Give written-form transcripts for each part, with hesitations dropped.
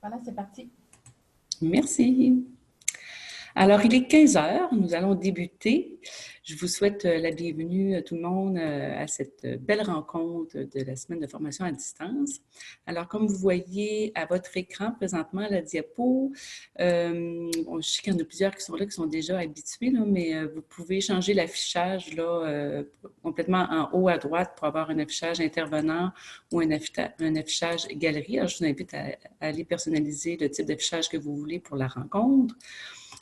Voilà, c'est parti. Merci. Alors, il est 15 heures, nous allons débuter. Je vous souhaite la bienvenue à tout le monde à cette belle rencontre de la semaine de formation à distance. Alors, comme vous voyez à votre écran présentement, la diapo, je sais qu'il y en a plusieurs qui sont là, qui sont déjà habitués, là, mais vous pouvez changer l'affichage complètement en haut à droite pour avoir un affichage intervenant ou un affichage galerie. Alors, je vous invite à aller personnaliser le type d'affichage que vous voulez pour la rencontre.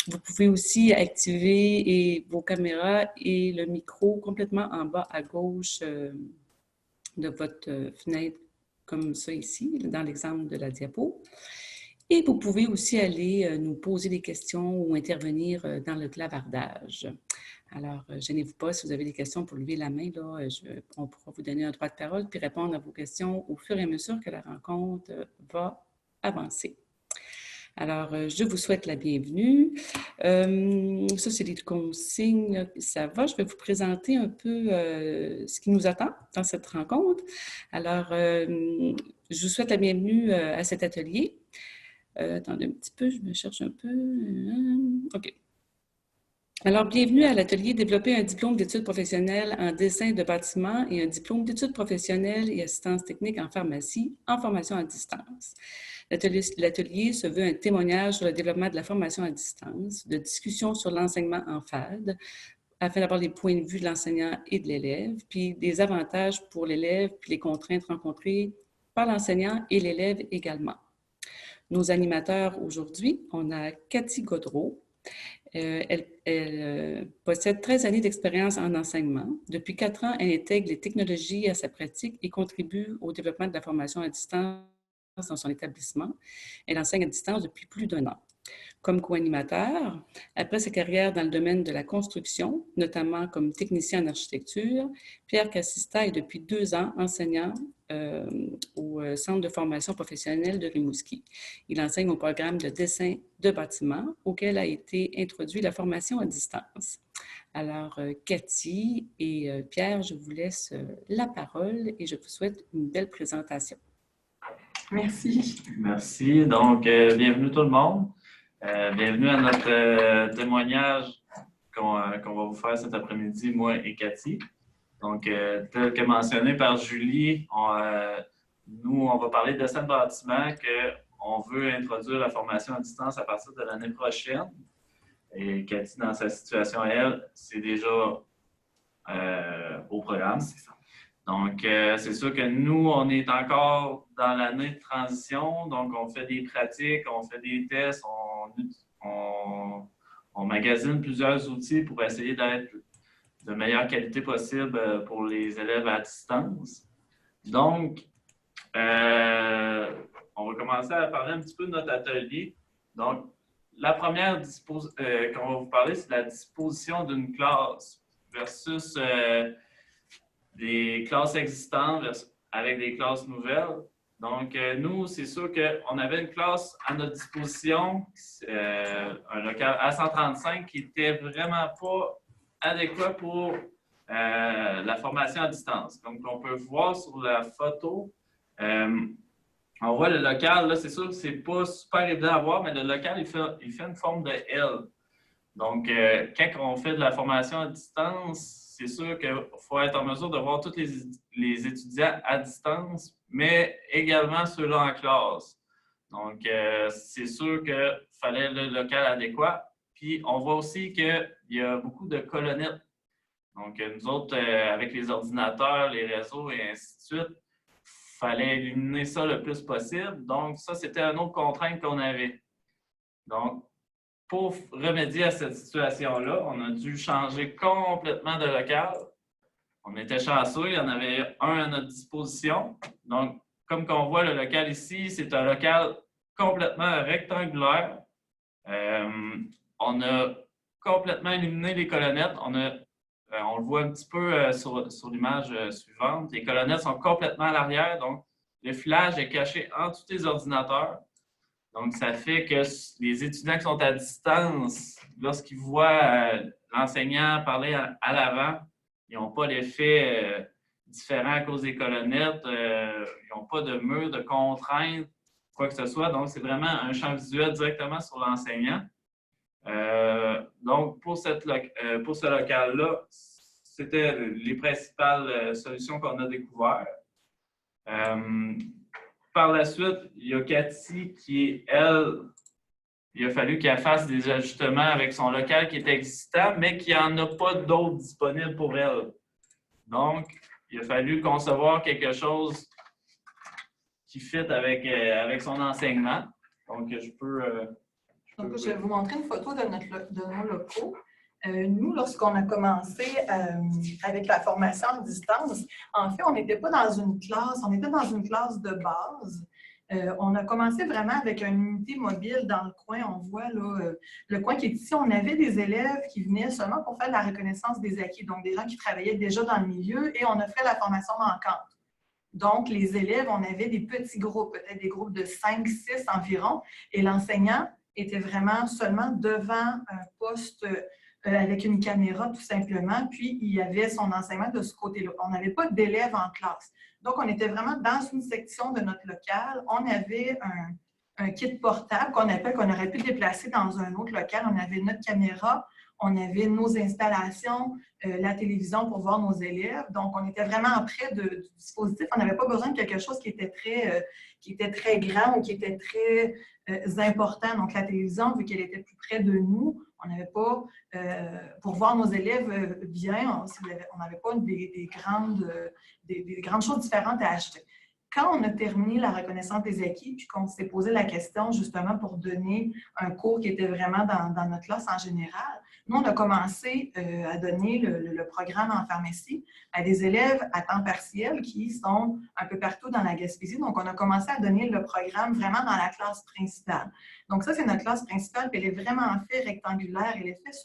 Vous pouvez aussi activer vos caméras et le micro complètement en bas à gauche de votre fenêtre, comme ça ici, dans l'exemple de la diapo. Et vous pouvez aussi aller nous poser des questions ou intervenir dans le clavardage. Alors, gênez-vous pas si vous avez des questions pour lever la main, là, on pourra vous donner un droit de parole puis répondre à vos questions au fur et à mesure que la rencontre va avancer. Alors, je vous souhaite la bienvenue. Ça, c'est les consignes. Ça va. Je vais vous présenter un peu ce qui nous attend dans cette rencontre. Alors, je vous souhaite la bienvenue à cet atelier. Attendez un petit peu, je me cherche un peu. OK. Alors, bienvenue à l'atelier « Développer un diplôme d'études professionnelles en dessin de bâtiment et un diplôme d'études professionnelles et assistance technique en pharmacie en formation à distance ». L'atelier se veut un témoignage sur le développement de la formation à distance, de discussions sur l'enseignement en FAD, afin d'avoir les points de vue de l'enseignant et de l'élève, puis des avantages pour l'élève, puis les contraintes rencontrées par l'enseignant et l'élève également. Nos animateurs aujourd'hui, on a Cathy Gaudreault. Elle possède 13 années d'expérience en enseignement. Depuis 4 ans, elle intègre les technologies à sa pratique et contribue au développement de la formation à distance dans son établissement. Elle enseigne à distance depuis plus d'1 an. Comme co-animateur, après sa carrière dans le domaine de la construction, notamment comme technicien en architecture, Pierre Cassista est depuis 2 ans enseignant au Centre de formation professionnelle de Rimouski. Il enseigne au programme de dessin de bâtiment auquel a été introduite la formation à distance. Alors, Cathy et Pierre, je vous laisse la parole et je vous souhaite une belle présentation. Merci. Merci. Donc, bienvenue tout le monde. Bienvenue à notre témoignage qu'on va vous faire cet après-midi, moi et Cathy. Donc, tel que mentionné par Julie, nous, on va parler de dessin de bâtiment, qu'on veut introduire la formation à distance à partir de l'année prochaine. Et Cathy, dans sa situation, elle, c'est déjà au programme. C'est ça. Donc, c'est sûr que nous, on est encore dans l'année de transition, donc on fait des pratiques, on fait des tests, on magasine plusieurs outils pour essayer d'être de meilleure qualité possible pour les élèves à distance. Donc, on va commencer à parler un petit peu de notre atelier. Donc, la première qu'on va vous parler, c'est la disposition d'une classe versus des classes existantes avec des classes nouvelles. Donc, nous, c'est sûr qu'on avait une classe à notre disposition, un local A135 qui n'était vraiment pas adéquat pour la formation à distance. Donc, on peut voir sur la photo, on voit le local, là, c'est sûr que ce n'est pas super évident à voir, mais le local, il fait une forme de L. Donc, quand on fait de la formation à distance, c'est sûr qu'il faut être en mesure de voir tous les étudiants à distance, mais également ceux-là en classe. Donc, c'est sûr qu'il fallait le local adéquat. Puis, on voit aussi qu'il y a beaucoup de colonnettes. Donc, nous autres, avec les ordinateurs, les réseaux et ainsi de suite, il fallait éliminer ça le plus possible. Donc, ça, c'était une autre contrainte qu'on avait. Donc, pour remédier à cette situation-là, on a dû changer complètement de local. On était chanceux, il y en avait un à notre disposition. Donc, comme on voit le local ici, c'est un local complètement rectangulaire. On a complètement éliminé les colonnettes. On le voit un petit peu sur l'image suivante. Les colonnettes sont complètement à l'arrière, donc le filage est caché entre tous les ordinateurs. Donc, ça fait que les étudiants qui sont à distance, lorsqu'ils voient l'enseignant parler à l'avant, ils n'ont pas l'effet différent à cause des colonnettes, ils n'ont pas de mur de contraintes quoi que ce soit. Donc, c'est vraiment un champ visuel directement sur l'enseignant. Donc, pour ce local-là, c'était les principales solutions qu'on a découvertes. Par la suite, il y a Cathy qui, elle, il a fallu qu'elle fasse des ajustements avec son local qui est existant, mais qu'il n'y en a pas d'autres disponibles pour elle. Donc, il a fallu concevoir quelque chose qui fit avec son enseignement. Donc, je vais vous montrer une photo de nos locaux. Nous, lorsqu'on a commencé avec la formation à distance, en fait, on n'était pas dans une classe, on était dans une classe de base. On a commencé vraiment avec une unité mobile dans le coin. On voit là, le coin qui est ici. On avait des élèves qui venaient seulement pour faire la reconnaissance des acquis, donc des gens qui travaillaient déjà dans le milieu, et on a fait la formation manquante. Donc, les élèves, on avait des petits groupes, peut-être des groupes de 5, 6 environ, et l'enseignant était vraiment seulement devant un poste avec une caméra, tout simplement, puis il y avait son enseignement de ce côté-là. On n'avait pas d'élèves en classe. Donc, on était vraiment dans une section de notre local. On avait un kit portable qu'on aurait pu déplacer dans un autre local. On avait notre caméra, on avait nos installations, la télévision pour voir nos élèves. Donc, on était vraiment près du dispositif. On n'avait pas besoin de quelque chose qui était très grand ou qui était très important. Donc, la télévision, vu qu'elle était plus près de nous, on n'avait pas, pour voir nos élèves bien, on n'avait pas des grandes choses différentes à acheter. Quand on a terminé la reconnaissance des acquis, puis qu'on s'est posé la question justement pour donner un cours qui était vraiment dans notre classe en général, nous, on a commencé à donner le programme en pharmacie à des élèves à temps partiel qui sont un peu partout dans la Gaspésie. Donc, on a commencé à donner le programme vraiment dans la classe principale. Donc, ça, c'est notre classe principale, puis elle est vraiment faite rectangulaire. Elle est faite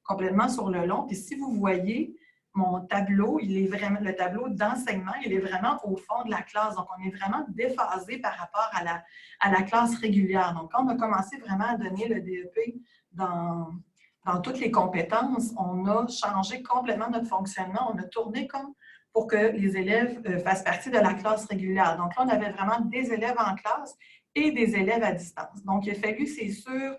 complètement sur le long. Puis si vous voyez, mon tableau, le tableau d'enseignement, il est vraiment au fond de la classe. Donc, on est vraiment déphasé par rapport à la classe régulière. Donc, quand on a commencé vraiment à donner le DEP dans toutes les compétences, on a changé complètement notre fonctionnement. On a tourné comme pour que les élèves fassent partie de la classe régulière. Donc là, on avait vraiment des élèves en classe et des élèves à distance. Donc, il a fallu, c'est sûr,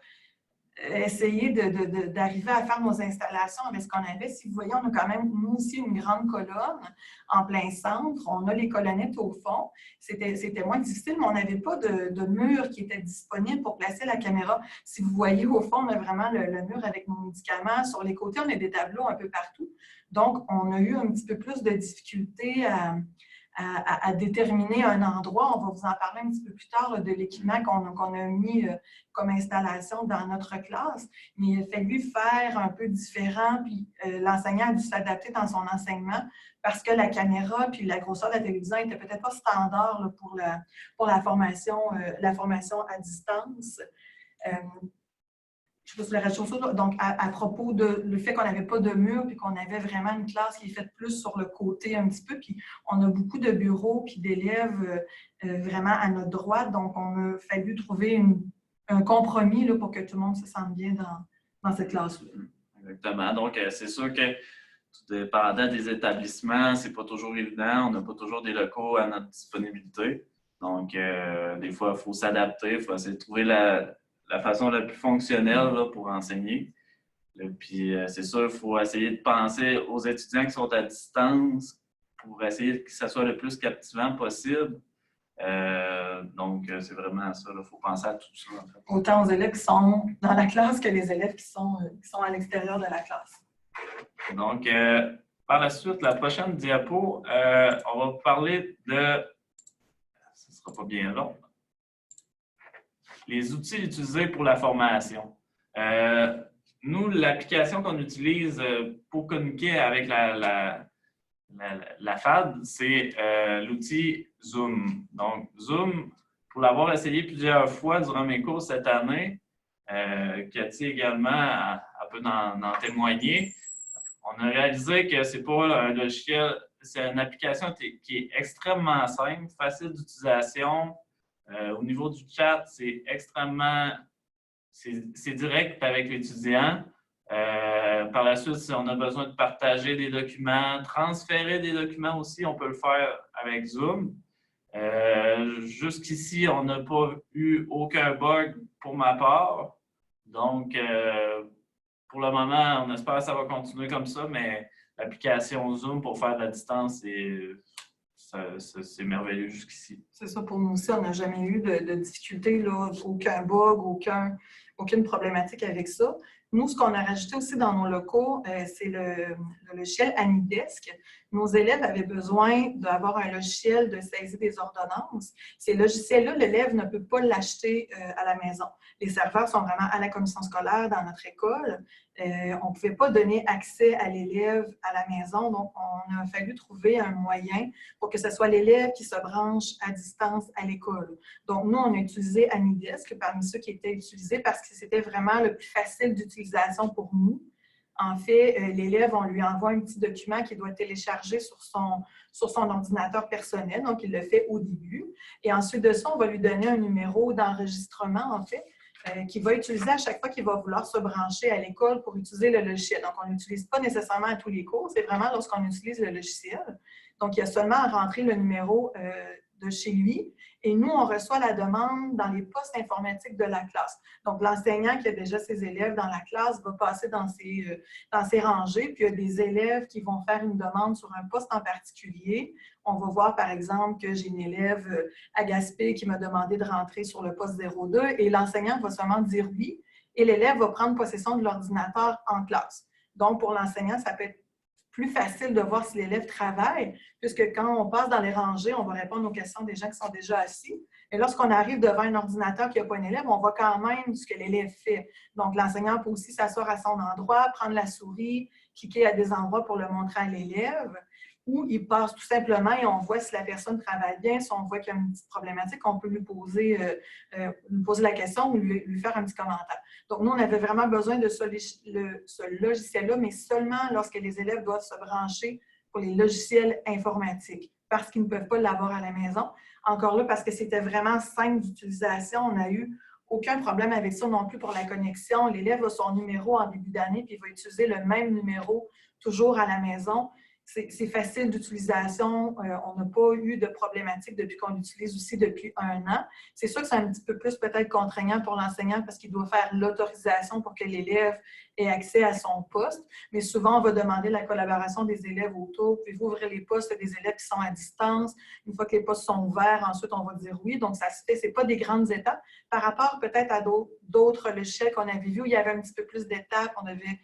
essayer d'arriver à faire nos installations avec ce qu'on avait. Si vous voyez, on a quand même, nous aussi, une grande colonne en plein centre. On a les colonnettes au fond. C'était moins difficile, mais on n'avait pas de mur qui était disponible pour placer la caméra. Si vous voyez, au fond, on a vraiment le mur avec nos médicaments. Sur les côtés, on a des tableaux un peu partout. Donc, on a eu un petit peu plus de difficultés à déterminer un endroit. On va vous en parler un petit peu plus tard de l'équipement qu'on a mis comme installation dans notre classe. Mais il a fallu faire un peu différent, puis l'enseignant a dû s'adapter dans son enseignement parce que la caméra puis la grosseur de la télévision n'était peut-être pas standard là, pour la formation à distance. Je ne sais pas si la chose. Donc, à propos de le fait qu'on n'avait pas de mur puis qu'on avait vraiment une classe qui est faite plus sur le côté un petit peu, puis on a beaucoup de bureaux puis d'élèves vraiment à notre droite. Donc, on a fallu trouver un compromis là, pour que tout le monde se sente bien dans cette classe-là. Exactement. Donc, c'est sûr que tout dépendant des établissements, c'est pas toujours évident. On n'a pas toujours des locaux à notre disponibilité. Donc, des fois, il faut s'adapter, il faut essayer de trouver la façon la plus fonctionnelle là, pour enseigner. Puis, c'est sûr, il faut essayer de penser aux étudiants qui sont à distance pour essayer que ça soit le plus captivant possible. Donc, c'est vraiment ça, il faut penser à tout ça. En fait. Autant aux élèves qui sont dans la classe que les élèves qui sont à l'extérieur de la classe. Donc, par la suite, la prochaine diapo, on va parler de... Ce ne sera pas bien long. Les outils utilisés pour la formation. Nous, l'application qu'on utilise pour communiquer avec la FAD, c'est l'outil Zoom. Donc, Zoom, pour l'avoir essayé plusieurs fois durant mes cours cette année, Cathy également peut en témoigner, on a réalisé que c'est pas un logiciel, c'est une application qui est extrêmement simple, facile d'utilisation. Au niveau du chat, c'est direct avec l'étudiant. Par la suite, si on a besoin de partager des documents, transférer des documents aussi, on peut le faire avec Zoom. Jusqu'ici, on n'a pas eu aucun bug pour ma part. Donc, pour le moment, on espère que ça va continuer comme ça, mais l'application Zoom pour faire de la distance, c'est merveilleux jusqu'ici. C'est ça, pour nous aussi, on n'a jamais eu de difficulté, là, aucun bug, aucune problématique avec ça. Nous, ce qu'on a rajouté aussi dans nos locaux, c'est le logiciel AnyDesk. Nos élèves avaient besoin d'avoir un logiciel de saisie des ordonnances. Ces logiciels-là, l'élève ne peut pas l'acheter à la maison. Les serveurs sont vraiment à la commission scolaire dans notre école. On ne pouvait pas donner accès à l'élève à la maison, donc on a fallu trouver un moyen pour que ce soit l'élève qui se branche à distance à l'école. Donc, nous, on a utilisé AnyDesk parmi ceux qui étaient utilisés parce que c'était vraiment le plus facile d'utilisation pour nous. En fait, l'élève, on lui envoie un petit document qu'il doit télécharger sur son ordinateur personnel, donc il le fait au début. Et ensuite de ça, on va lui donner un numéro d'enregistrement, en fait, qu'il va utiliser à chaque fois qu'il va vouloir se brancher à l'école pour utiliser le logiciel. Donc, on n'utilise pas nécessairement à tous les cours, c'est vraiment lorsqu'on utilise le logiciel. Donc, il y a seulement à rentrer le numéro de chez lui et nous, on reçoit la demande dans les postes informatiques de la classe. Donc, l'enseignant qui a déjà ses élèves dans la classe va passer dans ses rangées, puis il y a des élèves qui vont faire une demande sur un poste en particulier. On va voir, par exemple, que j'ai une élève à Gaspé qui m'a demandé de rentrer sur le poste 02 et l'enseignant va seulement dire oui et l'élève va prendre possession de l'ordinateur en classe. Donc, pour l'enseignant, ça peut être plus facile de voir si l'élève travaille, puisque quand on passe dans les rangées, on va répondre aux questions des gens qui sont déjà assis. Et lorsqu'on arrive devant un ordinateur qui n'a pas un élève, on voit quand même ce que l'élève fait. Donc, l'enseignant peut aussi s'asseoir à son endroit, prendre la souris, cliquer à des endroits pour le montrer à l'élève, ou il passe tout simplement et on voit si la personne travaille bien, si on voit qu'il y a une petite problématique, on peut lui poser la question ou lui faire un petit commentaire. Donc, nous, on avait vraiment besoin de ce logiciel-là, mais seulement lorsque les élèves doivent se brancher pour les logiciels informatiques, parce qu'ils ne peuvent pas l'avoir à la maison. Encore là, parce que c'était vraiment simple d'utilisation, on n'a eu aucun problème avec ça non plus pour la connexion. L'élève a son numéro en début d'année, puis il va utiliser le même numéro toujours à la maison. C'est facile d'utilisation. On n'a pas eu de problématique depuis qu'on l'utilise aussi depuis 1 an. C'est sûr que c'est un petit peu plus peut-être contraignant pour l'enseignant parce qu'il doit faire l'autorisation pour que l'élève ait accès à son poste. Mais souvent, on va demander la collaboration des élèves autour. Pouvez-vous ouvrir les postes des élèves qui sont à distance? Une fois que les postes sont ouverts, ensuite, on va dire oui. Donc, ça se fait. Ce n'est pas des grandes étapes. Par rapport peut-être à d'autres logiciels qu'on avait vus, où il y avait un petit peu plus d'étapes. On avait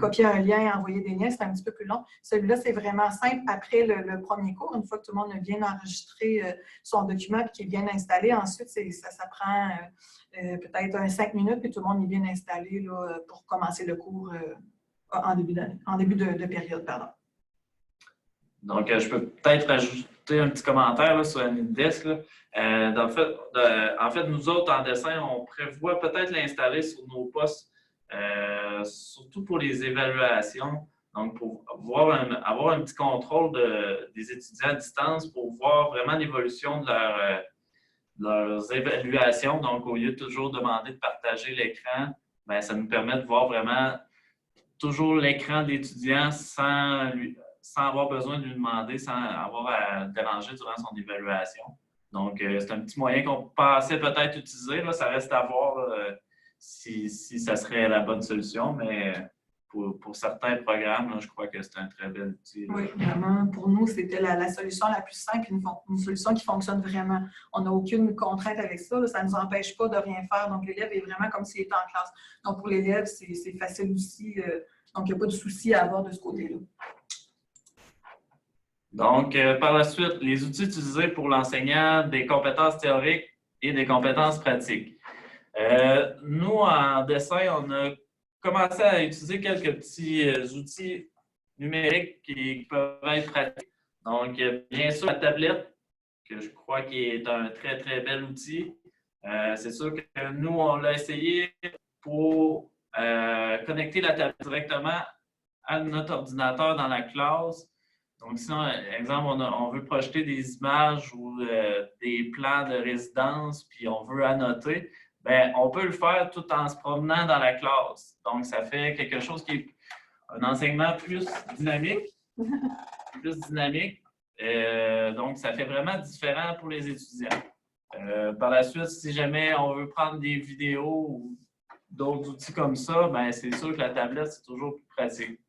copier un lien, envoyer des liens, c'est un petit peu plus long. Celui-là, c'est vraiment simple après le premier cours. Une fois que tout le monde a bien enregistré son document et qu'il est bien installé, ensuite, ça prend peut-être 5 minutes puis tout le monde est bien installé là, pour commencer le cours en début de période. Pardon. Donc, je peux peut-être rajouter un petit commentaire là, sur AnyDesk. En fait, nous autres, en dessin, on prévoit peut-être l'installer sur nos postes. Surtout pour les évaluations, donc pour avoir un petit contrôle des étudiants à distance pour voir vraiment l'évolution de leurs évaluations. Donc, au lieu de toujours demander de partager l'écran, bien, ça nous permet de voir vraiment toujours l'écran de l'étudiant sans avoir besoin de lui demander, sans avoir à le déranger durant son évaluation. Donc, c'est un petit moyen qu'on pensait peut-être utiliser. Là, ça reste à voir si ça serait la bonne solution, mais pour certains programmes, là, je crois que c'est un très bel outil. Là. Oui, vraiment. Pour nous, c'était la solution la plus simple, une solution qui fonctionne vraiment. On n'a aucune contrainte avec ça. Là, ça ne nous empêche pas de rien faire. Donc, l'élève est vraiment comme s'il était en classe. Donc, pour l'élève, c'est facile aussi. Donc, il n'y a pas de souci à avoir de ce côté-là. Donc, par la suite, les outils utilisés pour l'enseignant, des compétences théoriques et des compétences pratiques. Nous, en dessin, on a commencé à utiliser quelques petits outils numériques qui peuvent être pratiques. Donc, bien sûr, la tablette, que je crois qui est un très, très bel outil. C'est sûr que nous, on l'a essayé pour connecter la tablette directement à notre ordinateur dans la classe. Donc, sinon, exemple, on veut projeter des images ou des plans de résidence, puis on veut annoter. Bien, on peut le faire tout en se promenant dans la classe. Donc, ça fait quelque chose qui est un enseignement plus dynamique. Donc, ça fait vraiment différent pour les étudiants. Par la suite, si jamais on veut prendre des vidéos ou d'autres outils comme ça, ben, c'est sûr que la tablette, c'est toujours plus pratique.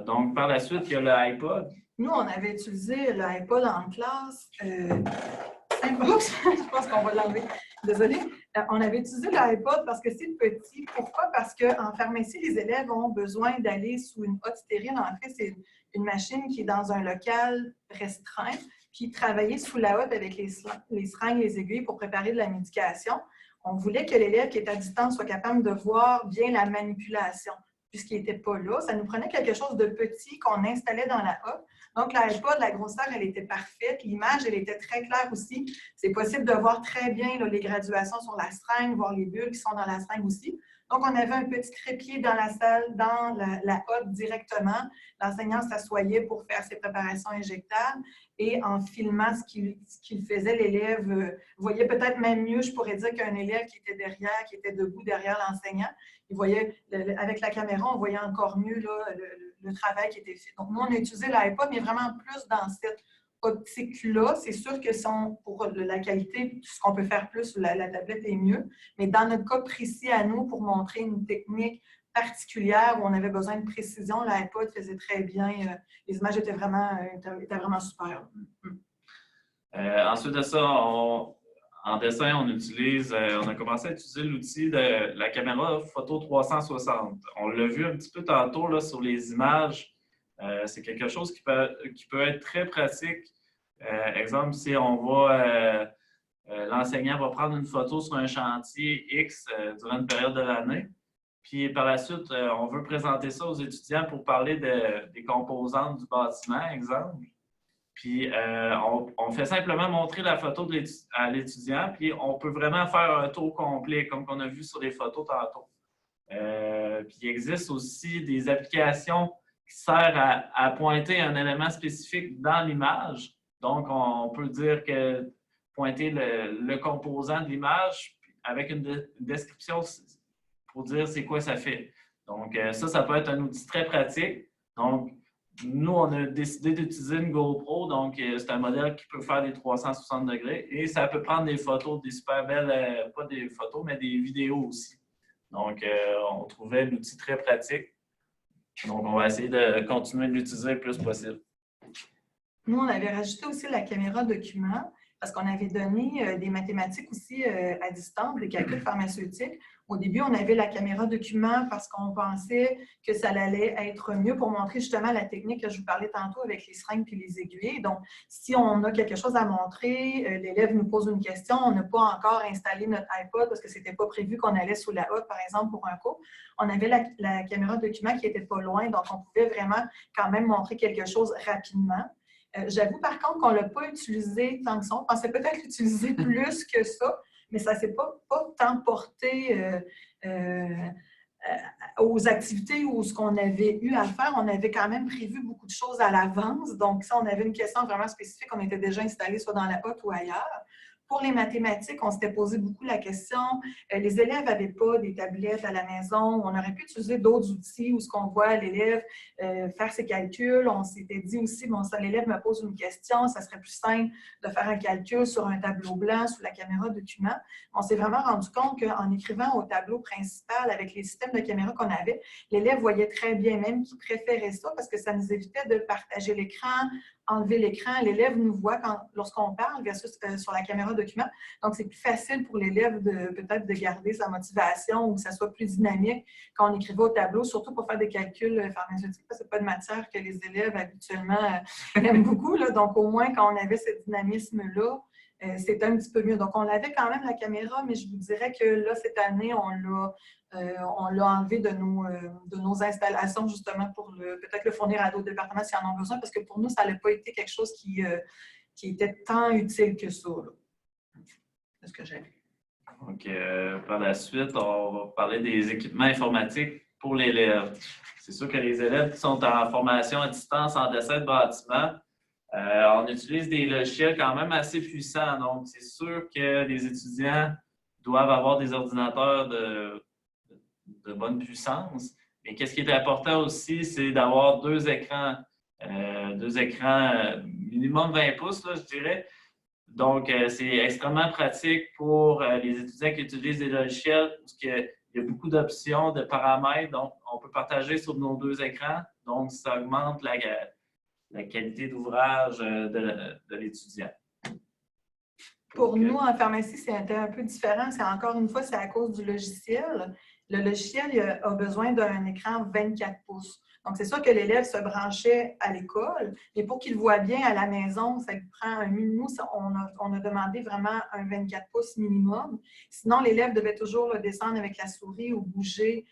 Donc, par la suite, il y a l'iPod. Nous, on avait utilisé l'iPod en classe. Je pense qu'on va l'enlever. Désolée. On avait utilisé l'iPod parce que c'est petit. Pourquoi? Parce qu'en pharmacie, les élèves ont besoin d'aller sous une hotte stérile. En fait, c'est une machine qui est dans un local restreint. Puis travailler sous la hotte avec les seringues, les aiguilles pour préparer de la médication. On voulait que l'élève qui est à distance soit capable de voir bien la manipulation. Puisqu'il n'était pas là, ça nous prenait quelque chose de petit qu'on installait dans la hotte. Donc, l'iPod, la grosseur, elle était parfaite. L'image, elle était très claire aussi. C'est possible de voir très bien là, les graduations sur la seringue, voir les bulles qui sont dans la seringue aussi. Donc, on avait un petit trépied dans la salle, dans la hotte directement. L'enseignant s'assoyait pour faire ses préparations injectables et en filmant ce qu'il faisait, l'élève voyait peut-être même mieux, je pourrais dire, qu'un élève qui était derrière, qui était debout derrière l'enseignant. Il voyait, avec la caméra, on voyait encore mieux là, le travail qui était fait. Donc, nous, on a utilisé l'iPod, mais vraiment plus dans cette optique-là. C'est sûr que pour la qualité, ce qu'on peut faire plus, la tablette est mieux. Mais dans notre cas précis à nous, pour montrer une technique particulière où on avait besoin de précision, l'iPod faisait très bien. Les images étaient vraiment super. Ensuite de ça, en dessin, on a commencé à utiliser l'outil de la caméra photo 360. On l'a vu un petit peu tantôt là, sur les images. C'est quelque chose qui peut être très pratique. Exemple, si on va, l'enseignant va prendre une photo sur un chantier X durant une période de l'année, puis par la suite, on veut présenter ça aux étudiants pour parler des composantes du bâtiment, exemple. Puis, on fait simplement montrer la photo à l'étudiant, puis on peut vraiment faire un tour complet, comme on a vu sur les photos tantôt. Puis, il existe aussi des applications qui servent à pointer un élément spécifique dans l'image. Donc, on peut dire que pointer le composant de l'image avec une description pour dire c'est quoi ça fait. Donc, ça peut être un outil très pratique. Donc, nous, on a décidé d'utiliser une GoPro, donc c'est un modèle qui peut faire des 360 degrés et ça peut prendre des photos, des super belles, pas des photos, mais des vidéos aussi. Donc, on trouvait l'outil très pratique. Donc, on va essayer de continuer de l'utiliser le plus possible. Nous, on avait rajouté aussi la caméra document parce qu'on avait donné des mathématiques aussi à distance, des calculs pharmaceutiques. Au début, on avait la caméra document parce qu'on pensait que ça allait être mieux pour montrer justement la technique que je vous parlais tantôt avec les seringues et les aiguilles. Donc, si on a quelque chose à montrer, l'élève nous pose une question, on n'a pas encore installé notre iPod parce que ce n'était pas prévu qu'on allait sous la hotte, par exemple, pour un cours. On avait la caméra document qui n'était pas loin, donc on pouvait vraiment quand même montrer quelque chose rapidement. J'avoue par contre qu'on ne l'a pas utilisé tant que ça. On pensait peut-être l'utiliser plus que ça, mais ça ne s'est pas tant porté aux activités ou ce qu'on avait eu à faire. On avait quand même prévu beaucoup de choses à l'avance. Donc, si on avait une question vraiment spécifique, on était déjà installé soit dans la hotte ou ailleurs. Pour les mathématiques, on s'était posé beaucoup la question. Les élèves n'avaient pas des tablettes à la maison. On aurait pu utiliser d'autres outils où ce qu'on voit l'élève faire ses calculs. On s'était dit aussi, bon, si l'élève me pose une question, ça serait plus simple de faire un calcul sur un tableau blanc sous la caméra document. On s'est vraiment rendu compte qu'en écrivant au tableau principal avec les systèmes de caméra qu'on avait, l'élève voyait très bien même qu'il préférait ça parce que ça nous évitait de partager l'écran, enlever l'écran. L'élève nous voit lorsqu'on parle versus sur la caméra document. Donc, c'est plus facile pour l'élève peut-être de garder sa motivation ou que ça soit plus dynamique quand on écrivait au tableau, surtout pour faire des calculs pharmaceutiques. Ce n'est pas une matière que les élèves habituellement aiment beaucoup. Là. Donc, au moins, quand on avait ce dynamisme-là, c'était un petit peu mieux. Donc, on avait quand même la caméra, mais je vous dirais que là, cette année, on l'a enlevé de nos installations, justement, pour peut-être le fournir à d'autres départements s'ils en ont besoin, parce que pour nous, ça n'a pas été quelque chose qui était tant utile que ça. C'est ce que j'avais. Donc, par la suite, on va parler des équipements informatiques pour l'élève. C'est sûr que les élèves qui sont en formation à distance en dessin de bâtiment, on utilise des logiciels quand même assez puissants. Donc, c'est sûr que les étudiants doivent avoir des ordinateurs de bonne puissance. Mais qu'est-ce qui est important aussi, c'est d'avoir 2 écrans Deux écrans minimum 20 pouces, là, je dirais. Donc, c'est extrêmement pratique pour les étudiants qui utilisent des logiciels parce qu'il y a beaucoup d'options, de paramètres. Donc, on peut partager sur nos deux écrans. Donc, ça augmente la qualité d'ouvrage de l'étudiant. Pour nous, en pharmacie, c'est un peu différent. C'est encore une fois, c'est à cause du logiciel. Le logiciel il a besoin d'un écran 24 pouces. Donc, c'est sûr que l'élève se branchait à l'école, mais pour qu'il voit bien à la maison, ça lui prend un minimum. On a demandé vraiment un 24 pouces minimum. Sinon, l'élève devait toujours le descendre avec la souris ou bouger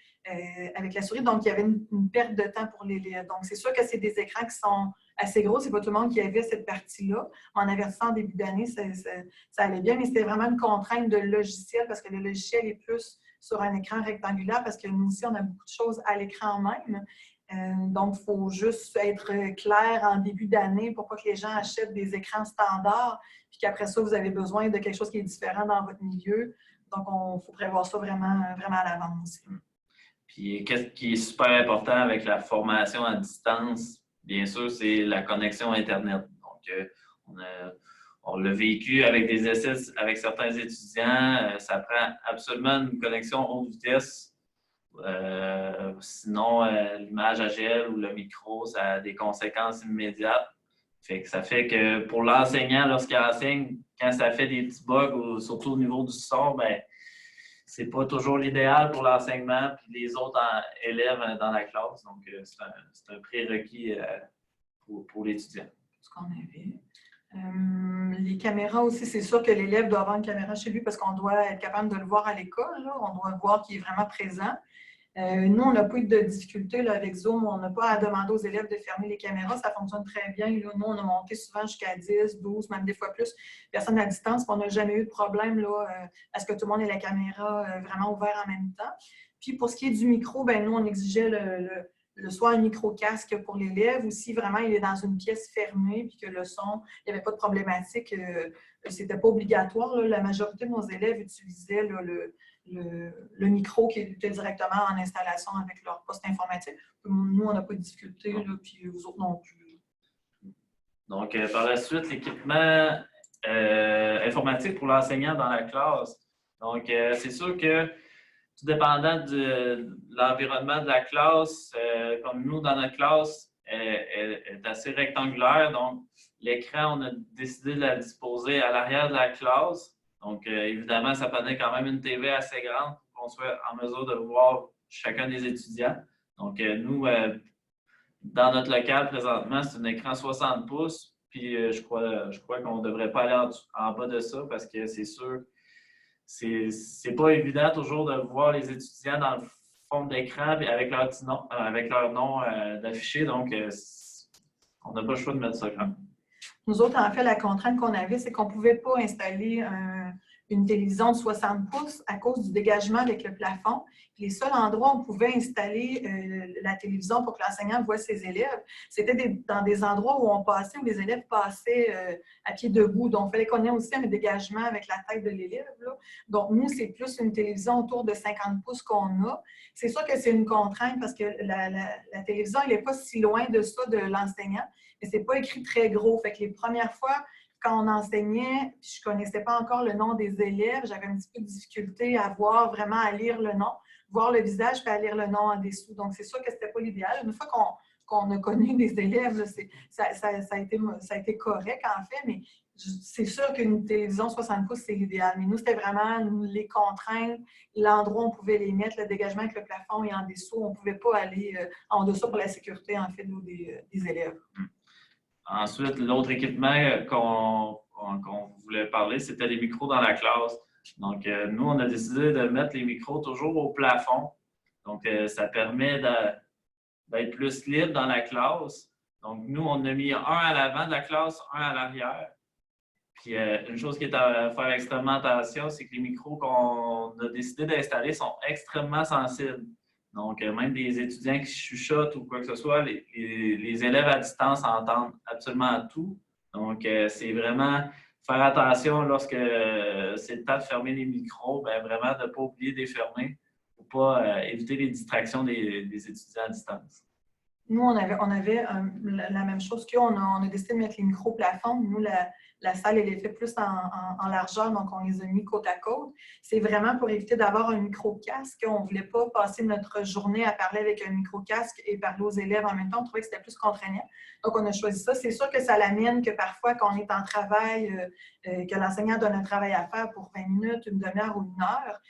avec la souris. Donc, il y avait une perte de temps pour l'élève. Donc, c'est sûr que c'est des écrans qui sont assez gros. C'est pas tout le monde qui avait cette partie-là. En avertissant en début d'année, ça allait bien, mais c'était vraiment une contrainte de logiciel parce que le logiciel est plus sur un écran rectangulaire parce que nous aussi, on a beaucoup de choses à l'écran même. Donc, il faut juste être clair en début d'année pour pas que les gens achètent des écrans standards puis qu'après ça, vous avez besoin de quelque chose qui est différent dans votre milieu. Donc, il faut prévoir ça vraiment, vraiment à l'avance. Puis, qu'est-ce qui est super important avec la formation à distance? Bien sûr, c'est la connexion Internet. Donc, on l'a vécu avec des essais avec certains étudiants. Ça prend absolument une connexion haute vitesse. Sinon, l'image AGL ou le micro, ça a des conséquences immédiates. Ça fait que pour l'enseignant, lorsqu'il enseigne, quand ça fait des petits bugs, surtout au niveau du son, ben, c'est pas toujours l'idéal pour l'enseignement puis les autres élèves dans la classe. Donc, c'est un prérequis pour l'étudiant. Ce qu'on avait. Les caméras aussi, c'est sûr que l'élève doit avoir une caméra chez lui parce qu'on doit être capable de le voir à l'école. On doit voir qu'il est vraiment présent. Nous, on n'a pas eu de difficulté là, avec Zoom. On n'a pas à demander aux élèves de fermer les caméras. Ça fonctionne très bien. Là, nous, on a monté souvent jusqu'à 10, 12, même des fois plus, personnes à distance. On n'a jamais eu de problème là, à ce que tout le monde ait la caméra vraiment ouverte en même temps. Puis, pour ce qui est du micro, ben, nous, on exigeait soit un micro-casque pour l'élève ou si vraiment il est dans une pièce fermée puis que le son, il n'y avait pas de problématique, c'était pas obligatoire. Là. La majorité de nos élèves utilisaient là, le micro qui était directement en installation avec leur poste informatique. Nous, on n'a pas de difficulté, là, puis vous autres non plus. Donc, par la suite, l'équipement informatique pour l'enseignant dans la classe. Donc, c'est sûr que tout dépendant de l'environnement de la classe, comme nous, dans notre classe, est assez rectangulaire. Donc, l'écran, on a décidé de la disposer à l'arrière de la classe. Donc, évidemment, ça prenait quand même une TV assez grande pour qu'on soit en mesure de voir chacun des étudiants. Donc, nous, dans notre local, présentement, c'est un écran 60 pouces. Puis, je crois qu'on ne devrait pas aller en bas de ça parce que c'est sûr, c'est pas évident toujours de voir les étudiants dans le fond d'écran avec leur nom d'affiché. Donc, on n'a pas le choix de mettre ça grand. Nous autres, en fait, la contrainte qu'on avait, c'est qu'on ne pouvait pas installer une télévision de 60 pouces à cause du dégagement avec le plafond. Les seuls endroits où on pouvait installer la télévision pour que l'enseignant voie ses élèves, c'était dans des endroits où les élèves passaient à pied debout. Donc, il fallait qu'on ait aussi un dégagement avec la tête de l'élève. Donc, nous, c'est plus une télévision autour de 50 pouces qu'on a. C'est sûr que c'est une contrainte parce que la télévision, elle n'est pas si loin de ça de l'enseignant, mais ce n'est pas écrit très gros. Fait que les premières fois, quand on enseignait, je ne connaissais pas encore le nom des élèves, j'avais un petit peu de difficulté à voir, vraiment à lire le nom, voir le visage puis à lire le nom en dessous. Donc, c'est sûr que ce n'était pas l'idéal. Une fois qu'on a connu des élèves, là, ça a été correct en fait, mais c'est sûr qu'une télévision 60 pouces, c'est l'idéal. Mais nous, c'était vraiment les contraintes, l'endroit où on pouvait les mettre, le dégagement avec le plafond et en dessous. On ne pouvait pas aller en dessous pour la sécurité en fait des élèves. Ensuite, l'autre équipement qu'on voulait parler, c'était les micros dans la classe. Donc, nous, on a décidé de mettre les micros toujours au plafond. Donc, ça permet d'être plus libre dans la classe. Donc, nous, on a mis un à l'avant de la classe, un à l'arrière. Puis, une chose qui est à faire extrêmement attention, c'est que les micros qu'on a décidé d'installer sont extrêmement sensibles. Donc, même des étudiants qui chuchotent ou quoi que ce soit, les élèves à distance entendent absolument tout. Donc, c'est vraiment faire attention lorsque c'est le temps de fermer les micros, bien, vraiment de ne pas oublier de les fermer pour ne pas éviter les distractions des étudiants à distance. Nous, on avait la même chose qu'eux. On a décidé de mettre les micros au plafond. Nous, la salle, elle est faite plus en largeur, donc on les a mis côte à côte. C'est vraiment pour éviter d'avoir un micro-casque. On ne voulait pas passer notre journée à parler avec un micro-casque et parler aux élèves en même temps. On trouvait que c'était plus contraignant. Donc, on a choisi ça. C'est sûr que ça l'amène que parfois, quand on est en travail, que l'enseignant donne un travail à faire pour 20 minutes, une demi-heure ou une heure,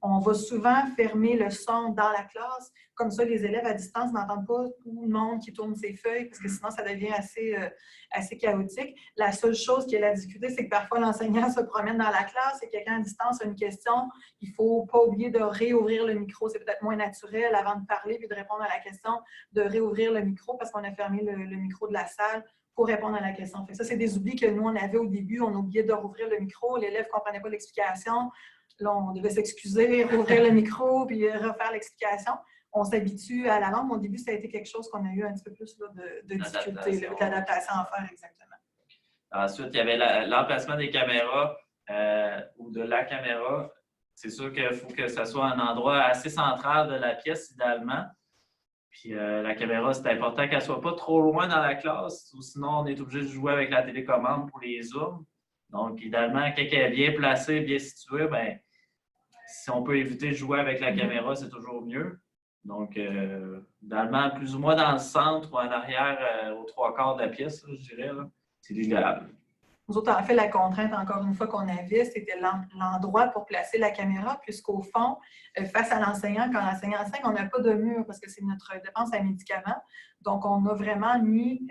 on va souvent fermer le son dans la classe. Comme ça, les élèves à distance n'entendent pas tout le monde qui tourne ses feuilles, parce que sinon, ça devient assez chaotique. La seule chose qui est la difficulté, c'est que parfois, l'enseignant se promène dans la classe et quelqu'un à distance a une question. Il ne faut pas oublier de réouvrir le micro. C'est peut-être moins naturel avant de parler puis de répondre à la question, de réouvrir le micro parce qu'on a fermé le micro de la salle pour répondre à la question. Fait ça, c'est des oublis que nous, on avait au début. On oubliait de rouvrir le micro. L'élève ne comprenait pas l'explication. Là, on devait s'excuser, rouvrir le micro puis refaire l'explication. On s'habitue à la langue. Au début, ça a été quelque chose qu'on a eu un petit peu plus là, de difficulté, d'adaptation à faire, exactement. Ensuite, il y avait l'emplacement des caméras ou de la caméra. C'est sûr qu'il faut que ça soit un endroit assez central de la pièce, idéalement. Puis la caméra, c'est important qu'elle ne soit pas trop loin dans la classe, ou sinon on est obligé de jouer avec la télécommande pour les zooms. Donc, idéalement, quand elle est bien placée, bien située, bien, si on peut éviter de jouer avec la caméra, c'est toujours mieux. Donc, idéalement, plus ou moins dans le centre ou en arrière, aux 3/4 de la pièce, là, je dirais, c'est l'idéal. Nous autres, en fait, la contrainte, encore une fois, qu'on avait, c'était l'endroit pour placer la caméra, puisqu'au fond, face à l'enseignant, quand l'enseignant enseigne, on n'a pas de mur parce que c'est notre dépense à médicaments. Donc, on a vraiment mis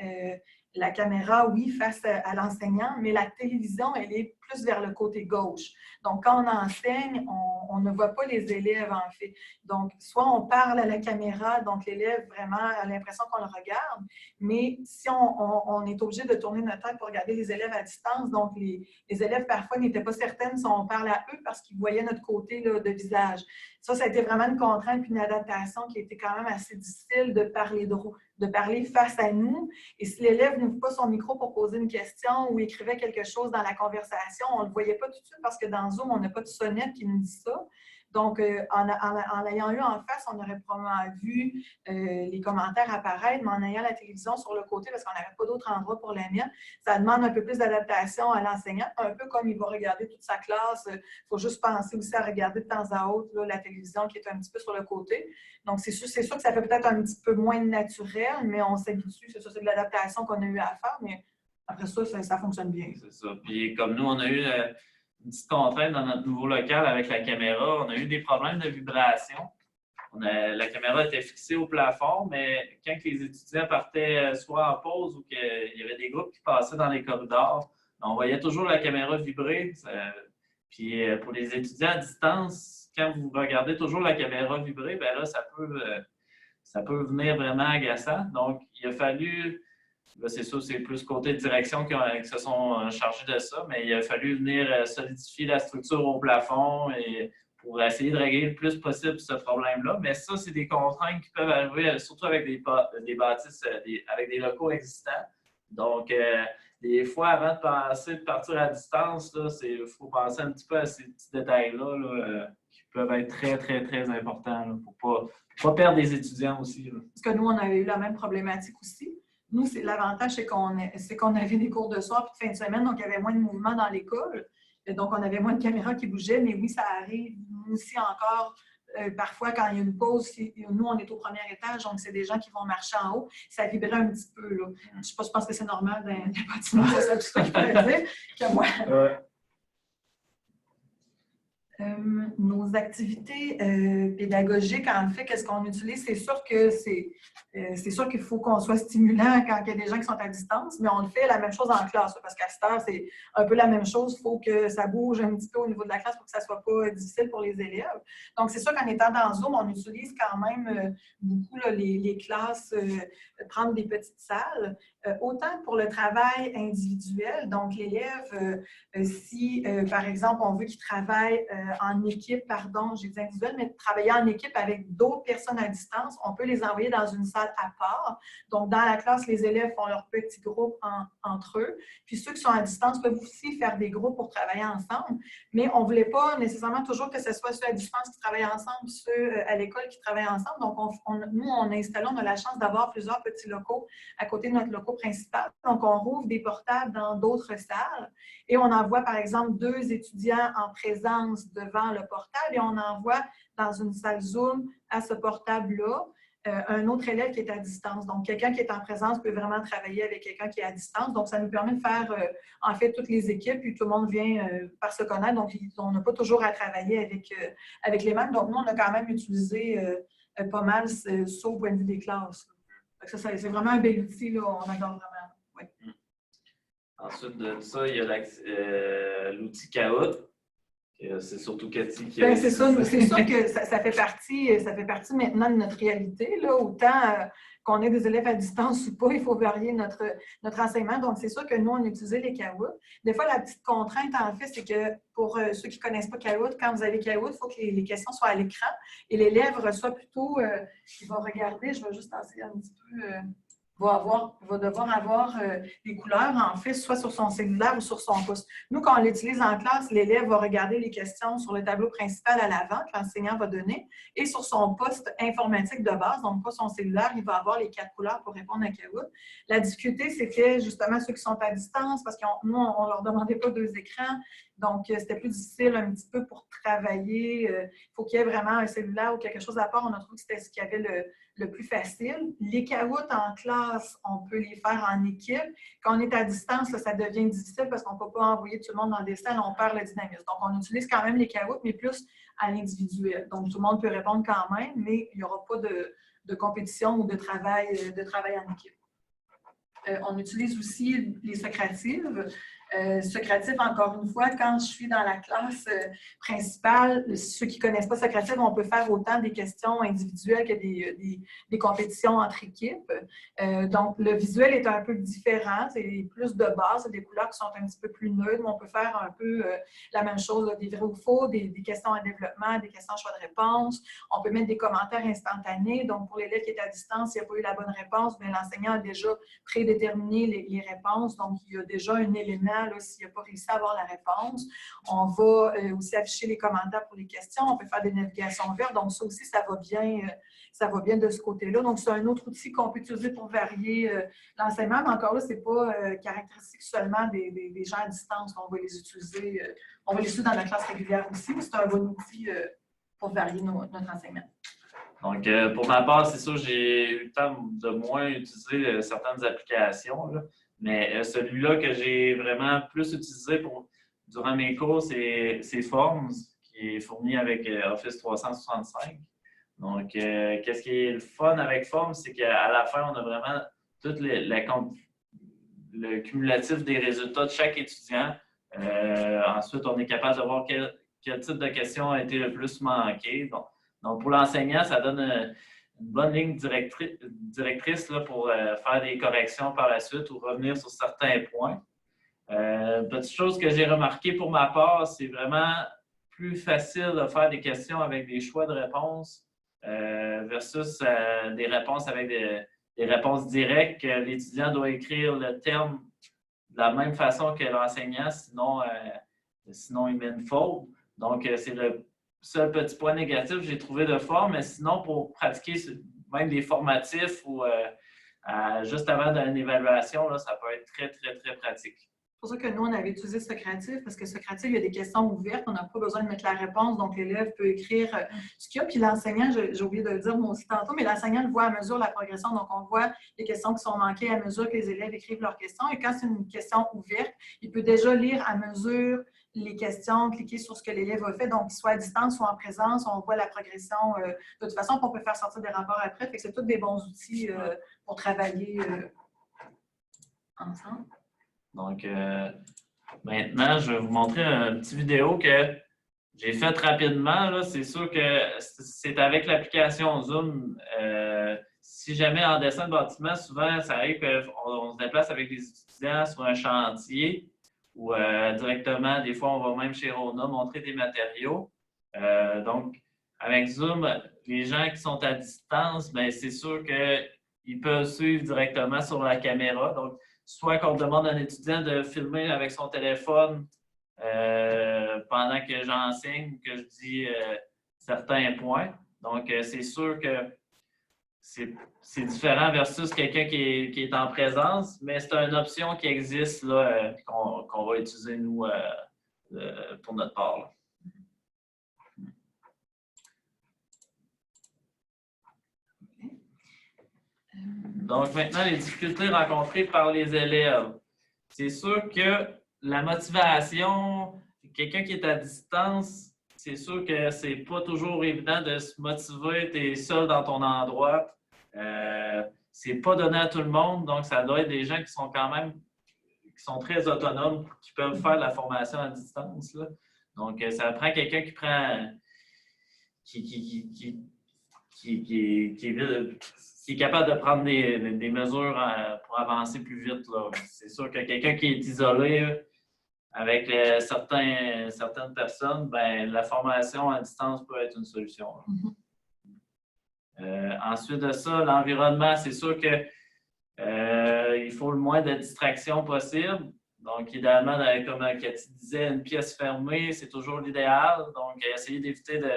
la caméra, oui, face à l'enseignant, mais la télévision, elle est plus vers le côté gauche. Donc, quand on enseigne, on ne voit pas les élèves, en fait. Donc, soit on parle à la caméra, donc l'élève vraiment a l'impression qu'on le regarde, mais si on est obligé de tourner notre tête pour regarder les élèves à distance, donc les élèves, parfois, n'étaient pas certaines si on parlait à eux parce qu'ils voyaient notre côté là, de visage. Ça a été vraiment une contrainte puis une adaptation qui a été quand même assez difficile de parler face à nous. Et si l'élève n'ouvre pas son micro pour poser une question ou écrivait quelque chose dans la conversation, on ne le voyait pas tout de suite parce que dans Zoom, on n'a pas de sonnette qui nous dit ça. Donc, en l'ayant eu en face, on aurait probablement vu les commentaires apparaître, mais en ayant la télévision sur le côté, parce qu'on n'avait pas d'autre endroit pour la mettre, ça demande un peu plus d'adaptation à l'enseignant, un peu comme il va regarder toute sa classe. Il faut juste penser aussi à regarder de temps à autre là, la télévision qui est un petit peu sur le côté. Donc, c'est sûr que ça fait peut-être un petit peu moins naturel, mais on s'habitue. C'est sûr, c'est de l'adaptation qu'on a eu à faire, mais après ça fonctionne bien. C'est ça. Puis, comme nous, on a eu une petite contrainte dans notre nouveau local avec la caméra. On a eu des problèmes de vibration. La caméra était fixée au plafond, mais quand les étudiants partaient soit en pause ou qu'il y avait des groupes qui passaient dans les corridors, on voyait toujours la caméra vibrer. Puis pour les étudiants à distance, quand vous regardez toujours la caméra vibrer, bien là, ça peut venir vraiment agaçant. Donc, il a fallu... Là, c'est sûr, c'est plus côté direction qui se sont chargés de ça, mais il a fallu venir solidifier la structure au plafond et pour essayer de régler le plus possible ce problème-là. Mais ça, c'est des contraintes qui peuvent arriver, surtout avec des bâtisses, avec des locaux existants. Donc, des fois, avant de partir à distance, il faut penser un petit peu à ces petits détails-là qui peuvent être très, très, très importants pour ne pas perdre des étudiants aussi. Là. Parce que nous, on avait eu la même problématique aussi. Nous, l'avantage, c'est qu'on avait des cours de soir et de fin de semaine, donc il y avait moins de mouvement dans l'école. Donc, on avait moins de caméras qui bougeaient, mais oui, ça arrive aussi encore. Parfois, quand il y a une pause, nous, on est au premier étage, donc c'est des gens qui vont marcher en haut. Ça vibrait un petit peu. Là. Je pense que c'est normal dans les bâtiments, c'est ça tout ça que je pourrais dire. Que moi. Ouais. Nos activités pédagogiques, en fait, qu'est-ce qu'on utilise? C'est sûr qu'il faut qu'on soit stimulant quand il y a des gens qui sont à distance, mais on le fait la même chose en classe, parce qu'à cette heure, c'est un peu la même chose. Il faut que ça bouge un petit peu au niveau de la classe pour que ça ne soit pas difficile pour les élèves. Donc, c'est sûr qu'en étant dans Zoom, on utilise quand même beaucoup là, les classes, prendre des petites salles. autant pour le travail individuel, donc l'élève, si par exemple on veut qu'il travaille en équipe, pardon, j'ai dit individuel, mais travailler en équipe avec d'autres personnes à distance, on peut les envoyer dans une salle à part. Donc dans la classe, les élèves font leur petit groupe entre eux. Puis ceux qui sont à distance peuvent aussi faire des groupes pour travailler ensemble, mais on ne voulait pas nécessairement toujours que ce soit ceux à distance qui travaillent ensemble, ceux à l'école qui travaillent ensemble. Donc nous, on a la chance d'avoir plusieurs petits locaux à côté de notre locaux principal. Donc, on rouvre des portables dans d'autres salles et on envoie, par exemple, 2 étudiants en présence devant le portable et on envoie dans une salle Zoom à ce portable-là un autre élève qui est à distance. Donc, quelqu'un qui est en présence peut vraiment travailler avec quelqu'un qui est à distance. Donc, ça nous permet de faire, en fait, toutes les équipes, puis tout le monde vient par se connaître. Donc, on n'a pas toujours à travailler avec les mêmes. Donc, nous, on a quand même utilisé pas mal ça au point de vue des classes. C'est vraiment un bel outil, là, on adore vraiment. Ouais. Ensuite de ça, il y a l'outil Kahoot. C'est surtout Cathy qui c'est sûr que ça fait partie maintenant de notre réalité. Là, autant qu'on ait des élèves à distance ou pas, il faut varier notre enseignement. Donc, c'est sûr que nous, on utilisait les Kahoot. Des fois, la petite contrainte, en fait, c'est que pour ceux qui ne connaissent pas Kahoot, quand vous avez Kahoot, il faut que les questions soient à l'écran et l'élève reçoit plutôt, il va regarder, je vais juste essayer un petit peu... va devoir avoir des couleurs, en fait, soit sur son cellulaire ou sur son pouce. Nous, quand on l'utilise en classe, l'élève va regarder les questions sur le tableau principal à l'avant que l'enseignant va donner et sur son poste informatique de base, donc pas son cellulaire, il va avoir les 4 couleurs pour répondre à Kahoot. La difficulté, c'était justement ceux qui sont à distance parce que nous, on ne leur demandait pas 2 écrans, donc c'était plus difficile un petit peu pour travailler. Il faut qu'il y ait vraiment un cellulaire ou quelque chose à part. On a trouvé que c'était ce qu'il y avait le plus facile. Les Kahoot en classe, on peut les faire en équipe. Quand on est à distance, là, ça devient difficile parce qu'on ne peut pas envoyer tout le monde dans des salles, on perd le dynamisme. Donc, on utilise quand même les Kahoot, mais plus à l'individuel. Donc, tout le monde peut répondre quand même, mais il n'y aura pas de compétition ou de travail en équipe. On utilise aussi les Socratives. Socrative, encore une fois, quand je suis dans la classe principale, ceux qui ne connaissent pas Socrative, on peut faire autant des questions individuelles que des compétitions entre équipes. Donc, le visuel est un peu différent, c'est plus de base, c'est des couleurs qui sont un petit peu plus neutres, mais on peut faire un peu la même chose, là, des vrais ou faux, des questions en développement, des questions choix de réponse. On peut mettre des commentaires instantanés. Donc, pour l'élève qui est à distance, s'il n'a pas eu la bonne réponse, l'enseignant a déjà prédéterminé les réponses. Donc, il y a déjà un élément s'il n'a pas réussi à avoir la réponse. On va aussi afficher les commentaires pour les questions. On peut faire des navigations vertes. Donc, ça aussi, ça va bien de ce côté-là. Donc, c'est un autre outil qu'on peut utiliser pour varier l'enseignement. Mais encore là, ce n'est pas caractéristique seulement des gens à distance. On va les utiliser dans la classe régulière aussi. Mais c'est un bon outil pour varier notre enseignement. Donc, pour ma part, c'est sûr, j'ai eu le temps de moins utiliser certaines applications, là. Mais celui-là que j'ai vraiment plus utilisé durant mes cours, c'est Forms, qui est fourni avec Office 365. Donc, qu'est-ce qui est le fun avec Forms, c'est qu'à la fin, on a vraiment tout le cumulatif des résultats de chaque étudiant. Ensuite, on est capable de voir quel type de questions a été le plus manqué. Donc pour l'enseignant, ça donne une bonne ligne directrice là, pour faire des corrections par la suite ou revenir sur certains points. Petite chose que j'ai remarqué pour ma part, c'est vraiment plus facile de faire des questions avec des choix de réponses versus des réponses avec des réponses directes que l'étudiant doit écrire le terme de la même façon que l'enseignant, sinon il met une faute. Donc, c'est le seul petit point négatif que j'ai trouvé de fort, mais sinon, pour pratiquer même des formatifs ou juste avant d'une évaluation, là, ça peut être très, très, très pratique. C'est pour ça que nous, on avait utilisé Socrative, parce que Socrative, il y a des questions ouvertes, on n'a pas besoin de mettre la réponse, donc l'élève peut écrire ce qu'il y a, puis l'enseignant, j'ai oublié de le dire moi aussi tantôt, mais l'enseignant le voit à mesure la progression, donc on voit les questions qui sont manquées à mesure que les élèves écrivent leurs questions, et quand c'est une question ouverte, il peut déjà lire à mesure les questions, cliquer sur ce que l'élève a fait, donc qu'il soit à distance ou en présence, on voit la progression. De toute façon, on peut faire sortir des rapports après, fait que c'est tous des bons outils pour travailler ensemble. Donc, maintenant, je vais vous montrer une petite vidéo que j'ai fait rapidement. C'est sûr que c'est avec l'application Zoom. Si jamais en dessin de bâtiment, souvent, ça arrive qu'on se déplace avec les étudiants sur un chantier ou directement, des fois, on va même chez Rona montrer des matériaux. Donc, avec Zoom, les gens qui sont à distance, bien, c'est sûr qu'ils peuvent suivre directement sur la caméra. Donc, soit qu'on demande à un étudiant de filmer avec son téléphone pendant que j'enseigne, que je dis certains points. Donc, c'est sûr que c'est différent versus quelqu'un qui est en présence, mais c'est une option qui existe là, qu'on va utiliser, nous, pour notre part. Là. Donc, maintenant, les difficultés rencontrées par les élèves. C'est sûr que la motivation, quelqu'un qui est à distance, c'est sûr que c'est pas toujours évident de se motiver, tu es seul dans ton endroit. C'est pas donné à tout le monde, donc ça doit être des gens qui sont quand même qui sont très autonomes, qui peuvent faire de la formation à distance. Là. Donc, ça prend quelqu'un qui prend qui est capable de prendre des mesures pour avancer plus vite. C'est sûr que quelqu'un qui est isolé avec certaines personnes, ben, la formation à distance peut être une solution. Ensuite de ça, l'environnement, c'est sûr que il faut le moins de distractions possible. Donc, idéalement, comme Cathy disait, une pièce fermée, c'est toujours l'idéal. Donc, essayer d'éviter de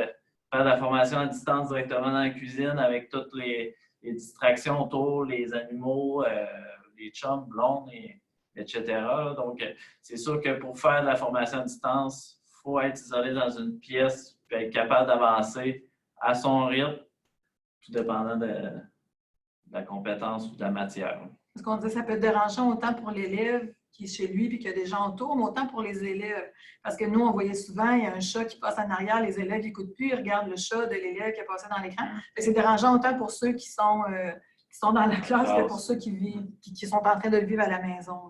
faire de la formation à distance directement dans la cuisine avec toutes les distractions autour, les animaux, les chums, blondes, etc. Donc, c'est sûr que pour faire de la formation à distance, il faut être isolé dans une pièce et être capable d'avancer à son rythme, tout dépendant de la compétence ou de la matière. Parce qu'on dit que ça peut être dérangeant autant pour l'élève qui est chez lui et qu'il y a des gens autour, mais autant pour les élèves. Parce que nous, on voyait souvent, il y a un chat qui passe en arrière, les élèves n'écoutent plus, ils regardent le chat de l'élève qui est passé dans l'écran. C'est dérangeant autant pour ceux qui sont dans la classe que pour ceux qui sont en train de le vivre à la maison.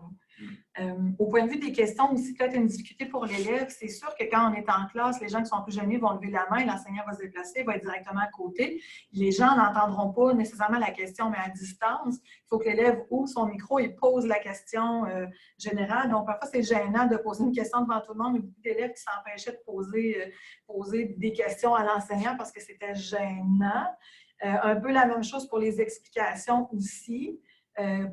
Au point de vue des questions, aussi peut-être une difficulté pour l'élève, c'est sûr que quand on est en classe, les gens qui sont plus gênés vont lever la main, l'enseignant va se déplacer, va être directement à côté. Les gens n'entendront pas nécessairement la question, mais à distance, il faut que l'élève ouvre son micro et pose la question générale. Donc, parfois, c'est gênant de poser une question devant tout le monde. Il y a beaucoup d'élèves qui s'empêchaient de poser des questions à l'enseignant parce que c'était gênant. Un peu la même chose pour les explications aussi.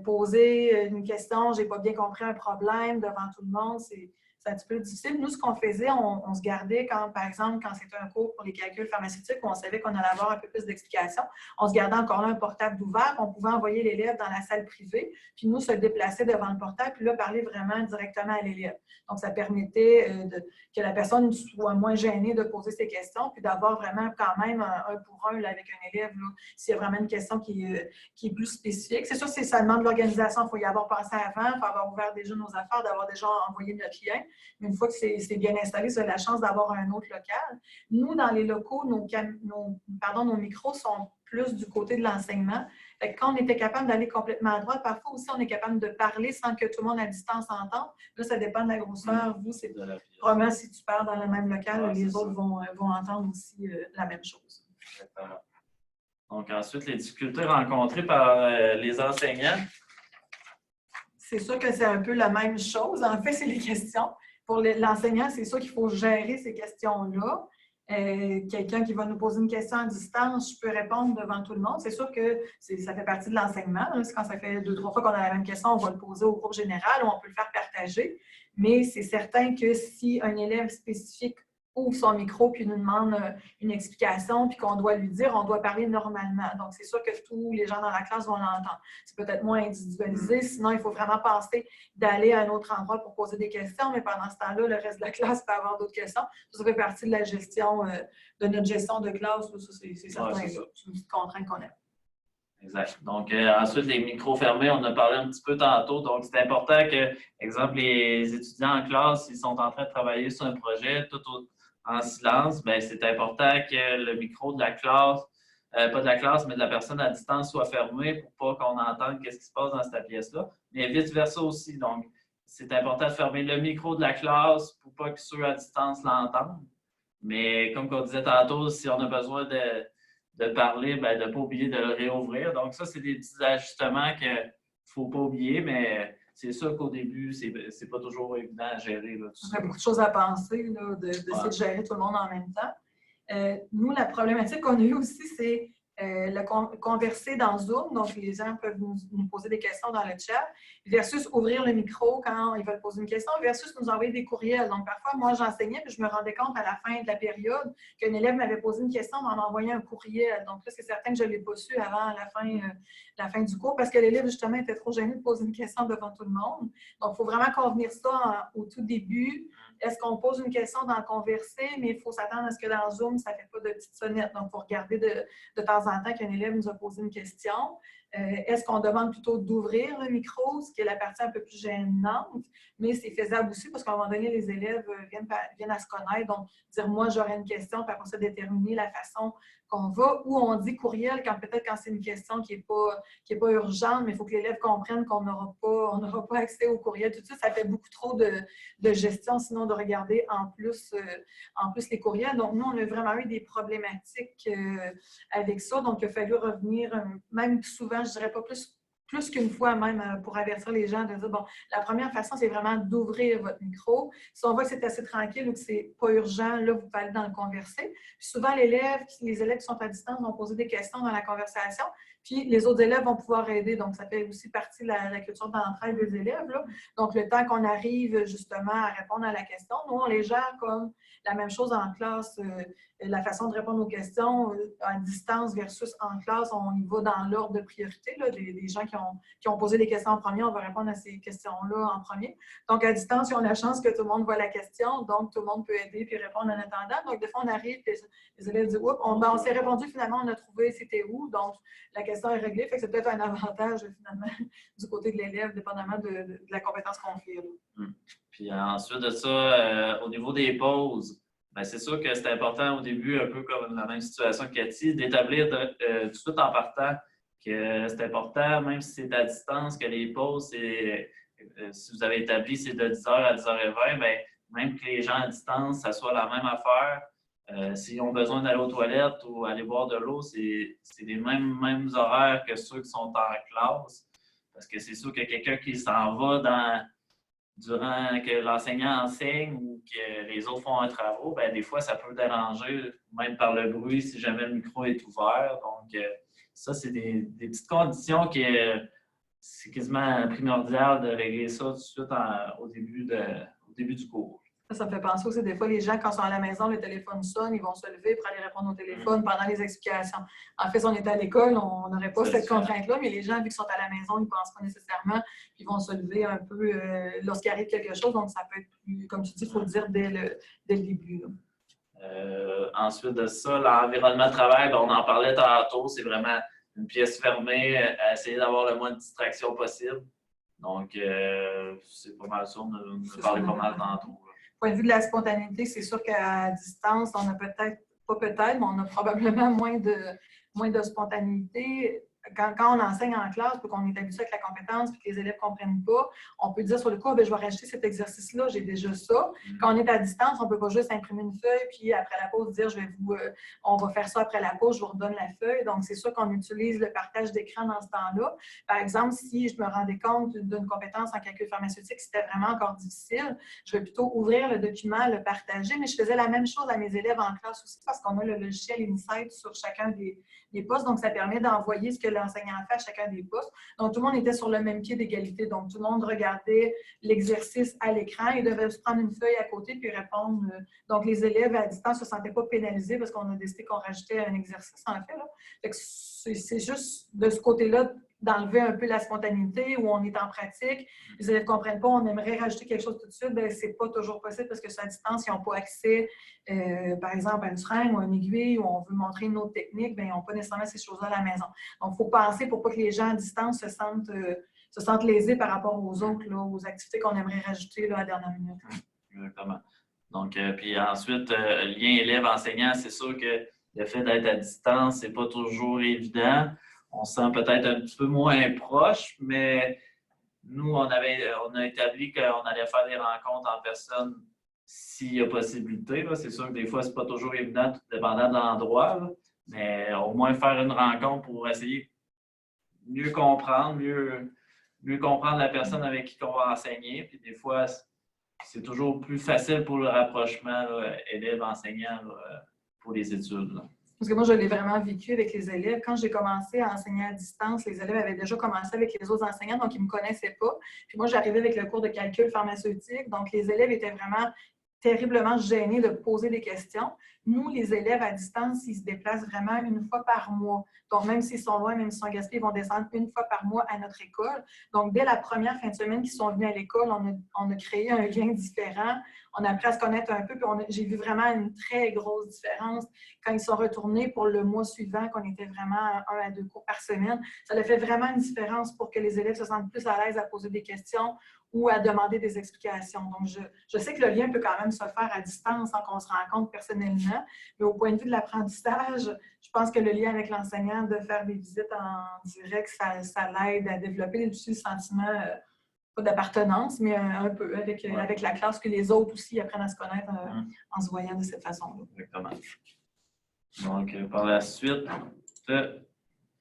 Poser une question, j'ai pas bien compris un problème devant tout le monde, c'est un petit peu difficile. Nous, ce qu'on faisait, on se gardait quand, par exemple, quand c'était un cours pour les calculs pharmaceutiques où on savait qu'on allait avoir un peu plus d'explications, on se gardait encore là un portable ouvert, on pouvait envoyer l'élève dans la salle privée, puis nous, se déplacer devant le portable, puis là, parler vraiment directement à l'élève. Donc, ça permettait que la personne soit moins gênée de poser ses questions, puis d'avoir vraiment quand même un pour un là, avec un élève, s'il y a vraiment une question qui est plus spécifique. C'est sûr que ça demande de l'organisation, il faut y avoir pensé avant, il faut avoir ouvert déjà nos affaires, d'avoir déjà envoyé notre lien. Mais une fois que c'est bien installé, ça a la chance d'avoir un autre local. Nous, dans les locaux, nos micros sont plus du côté de l'enseignement. Quand on était capable d'aller complètement à droite, parfois aussi, on est capable de parler sans que tout le monde à distance entende. Là, ça dépend de la grosseur. Vous, c'est probablement si tu parles dans le même local, les autres vont entendre aussi la même chose. Exactement. Donc, ensuite, les difficultés rencontrées par les enseignants. C'est sûr que c'est un peu la même chose. En fait, c'est les questions. Pour l'enseignant, c'est sûr qu'il faut gérer ces questions-là. Quelqu'un qui va nous poser une question à distance, je peux répondre devant tout le monde. C'est sûr que ça fait partie de l'enseignement. Quand ça fait 2-3 fois qu'on a la même question, on va le poser au groupe général ou on peut le faire partager. Mais c'est certain que si un élève spécifique ouvre son micro puis nous demande une explication puis qu'on doit lui dire, on doit parler normalement. Donc, c'est sûr que tous les gens dans la classe vont l'entendre. C'est peut-être moins individualisé, sinon il faut vraiment penser d'aller à un autre endroit pour poser des questions, mais pendant ce temps-là, le reste de la classe peut avoir d'autres questions. Ça fait partie de la gestion, de notre gestion de classe. Ça, c'est certain. C'est une petite contrainte qu'on a. Exact. Donc, ensuite, les micros fermés, on en a parlé un petit peu tantôt. Donc, c'est important que, exemple, les étudiants en classe, ils sont en train de travailler sur un projet en silence, bien, c'est important que le micro de la classe, pas de la classe, mais de la personne à distance soit fermé pour pas qu'on entende ce qui se passe dans cette pièce-là, mais vice-versa aussi. Donc, c'est important de fermer le micro de la classe pour pas que ceux à distance l'entendent. Mais comme on disait tantôt, si on a besoin de parler, ben, de ne pas oublier de le réouvrir. Donc, ça, c'est des petits ajustements qu'il ne faut pas oublier, mais c'est sûr qu'au début, c'est pas toujours évident à gérer. Là, il y a beaucoup de choses à penser, là, d'essayer de gérer tout le monde en même temps. Nous, la problématique qu'on a eue aussi, c'est le converser dans Zoom. Donc, les gens peuvent nous poser des questions dans le chat, versus ouvrir le micro quand ils veulent poser une question, versus nous envoyer des courriels. Donc, parfois, moi, j'enseignais, puis je me rendais compte à la fin de la période qu'un élève m'avait posé une question, m'en envoyait un courriel. Donc, là, c'est certain que je ne l'ai pas su avant la fin du cours, parce que l'élève, justement, était trop gêné de poser une question devant tout le monde. Donc, il faut vraiment convenir ça au tout début. Est-ce qu'on pose une question dans le converser, mais il faut s'attendre à ce que dans Zoom, ça ne fait pas de petite sonnette. Donc, il faut regarder de temps en temps qu'un élève nous a posé une question. Est-ce qu'on demande plutôt d'ouvrir le micro, ce qui est la partie un peu plus gênante, mais c'est faisable aussi parce qu'à un moment donné, les élèves viennent à se connaître, donc dire « moi, j'aurais une question », puis après ça, déterminer la façon qu'on va, ou on dit courriel peut-être quand c'est une question qui n'est pas urgente, mais il faut que l'élève comprenne qu'on n'aura pas accès au courriel. Tout ça, ça fait beaucoup trop de gestion, sinon de regarder en plus les courriels. Donc, nous, on a vraiment eu des problématiques avec ça. Donc, il a fallu revenir, même souvent, je ne dirais pas plus qu'une fois même pour avertir les gens de dire, bon, la première façon, c'est vraiment d'ouvrir votre micro. Si on voit que c'est assez tranquille ou que c'est pas urgent, là, vous pouvez aller dans le converser. Puis souvent, les élèves qui sont à distance vont poser des questions dans la conversation, puis les autres élèves vont pouvoir aider. Donc, ça fait aussi partie de la culture d'entraide des élèves, là. Donc, le temps qu'on arrive justement à répondre à la question, nous, on les gère comme la même chose en classe. La façon de répondre aux questions à distance versus en classe, on y va dans l'ordre de priorité. Là, des gens qui ont posé des questions en premier, on va répondre à ces questions-là en premier. Donc, à distance, ils ont la chance que tout le monde voit la question, donc tout le monde peut aider et répondre en attendant. Donc, des fois, on arrive, les élèves disent « Oups, on s'est répondu, finalement, on a trouvé c'était où. » Donc, la question est réglée. Fait que c'est peut-être un avantage, finalement, du côté de l'élève, dépendamment de la compétence qu'on fait. Là. Puis ensuite de ça, au niveau des pauses, bien, c'est sûr que c'est important au début, un peu comme la même situation que Cathy, d'établir tout de suite en partant que c'est important, même si c'est à distance, que les pauses, si vous avez établi, c'est de 10h à 10h20, bien, même que les gens à distance, ça soit la même affaire. S'ils ont besoin d'aller aux toilettes ou aller boire de l'eau, c'est les mêmes horaires que ceux qui sont en classe. Parce que c'est sûr que quelqu'un qui s'en va durant que l'enseignant enseigne ou que les autres font un travail, bien, des fois, ça peut déranger, même par le bruit, si jamais le micro est ouvert. Donc, ça, c'est des petites conditions qui c'est quasiment primordial de régler ça tout de suite au début du cours. Ça me fait penser aussi, des fois, les gens, quand ils sont à la maison, le téléphone sonne, ils vont se lever pour aller répondre au téléphone pendant les explications. En fait, si on était à l'école, on n'aurait pas cette contrainte-là, mais les gens, vu qu'ils sont à la maison, ils ne pensent pas nécessairement, ils vont se lever un peu lorsqu'il arrive quelque chose. Donc, ça peut être plus, comme tu dis, il faut le dire dès le début. Ensuite de ça, l'environnement de travail, on en parlait tantôt, c'est vraiment une pièce fermée, essayer d'avoir le moins de distractions possible. Donc, c'est pas mal ça, on a parlé pas mal tantôt. Point de vue de la spontanéité, c'est sûr qu'à distance, on a mais on a probablement moins de spontanéité. Quand on enseigne en classe, puis qu'on est habitué avec la compétence, puis que les élèves ne comprennent pas, on peut dire sur le coup, je vais rajouter cet exercice-là, j'ai déjà ça. Quand on est à distance, on ne peut pas juste imprimer une feuille, puis après la pause, dire, on va faire ça après la pause, je vous redonne la feuille. Donc, c'est sûr qu'on utilise le partage d'écran dans ce temps-là. Par exemple, si je me rendais compte d'une compétence en calcul pharmaceutique, c'était vraiment encore difficile, je vais plutôt ouvrir le document, le partager, mais je faisais la même chose à mes élèves en classe aussi, parce qu'on a le logiciel Insight sur chacun des postes, donc ça permet d'envoyer ce que l'enseignant fait à chacun des postes. Donc, tout le monde était sur le même pied d'égalité. Donc, tout le monde regardait l'exercice à l'écran et devait se prendre une feuille à côté puis répondre. Donc, les élèves à distance ne se sentaient pas pénalisés parce qu'on a décidé qu'on rajoutait un exercice en fait. Là. Fait que c'est juste de ce côté-là d'enlever un peu la spontanéité où on est en pratique. Les élèves ne comprennent pas, on aimerait rajouter quelque chose tout de suite, bien, ce n'est pas toujours possible parce que c'est à distance, ils n'ont pas accès, par exemple, à une seringue ou à une aiguille où on veut montrer une autre technique, bien, ils n'ont pas nécessairement ces choses-là à la maison. Donc, il faut penser pour pas que les gens à distance se sentent lésés par rapport aux autres, là, aux activités qu'on aimerait rajouter là, à la dernière minute. Exactement. Donc, puis ensuite, lien élève-enseignant, c'est sûr que le fait d'être à distance, c'est pas toujours évident. On se sent peut-être un petit peu moins proche, mais nous, on a établi qu'on allait faire des rencontres en personne s'il y a possibilité. C'est sûr que des fois, ce n'est pas toujours évident, tout dépendant de l'endroit, là, mais au moins faire une rencontre pour essayer de mieux comprendre, mieux comprendre la personne avec qui on va enseigner. Puis des fois, c'est toujours plus facile pour le rapprochement élève-enseignant pour les études. Là. Parce que moi, je l'ai vraiment vécu avec les élèves. Quand j'ai commencé à enseigner à distance, les élèves avaient déjà commencé avec les autres enseignants, donc ils ne me connaissaient pas. Puis moi, j'arrivais avec le cours de calcul pharmaceutique, donc les élèves étaient vraiment terriblement gênés de poser des questions. Nous, les élèves à distance, ils se déplacent vraiment une fois par mois. Donc, même s'ils sont loin, même s'ils sont gaspillés, ils vont descendre une fois par mois à notre école. Donc, dès la première fin de semaine qu'ils sont venus à l'école, on a créé un lien différent. On a appris à se connaître un peu, puis j'ai vu vraiment une très grosse différence quand ils sont retournés pour le mois suivant, qu'on était vraiment à 1 à 2 cours par semaine. Ça a fait vraiment une différence pour que les élèves se sentent plus à l'aise à poser des questions ou à demander des explications. Donc, je sais que le lien peut quand même se faire à distance sans qu'on se rencontre personnellement, mais au point de vue de l'apprentissage, je pense que le lien avec l'enseignant, de faire des visites en direct, ça l'aide à développer aussi le sentiment, pas d'appartenance, mais un peu avec la classe, que les autres aussi apprennent à se connaître en se voyant de cette façon-là. Exactement. Donc, par la suite,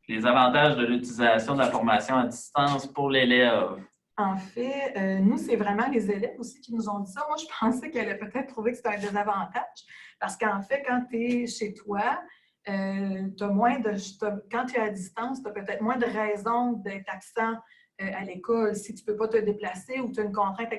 les avantages de l'utilisation de la formation à distance pour l'élève. En fait, nous, c'est vraiment les élèves aussi qui nous ont dit ça. Moi, je pensais qu'elle allait peut-être trouver que c'était un désavantage parce qu'en fait, quand tu es chez toi, quand tu es à distance, tu as peut-être moins de raisons d'être absent à l'école. Si tu ne peux pas te déplacer ou tu as une contrainte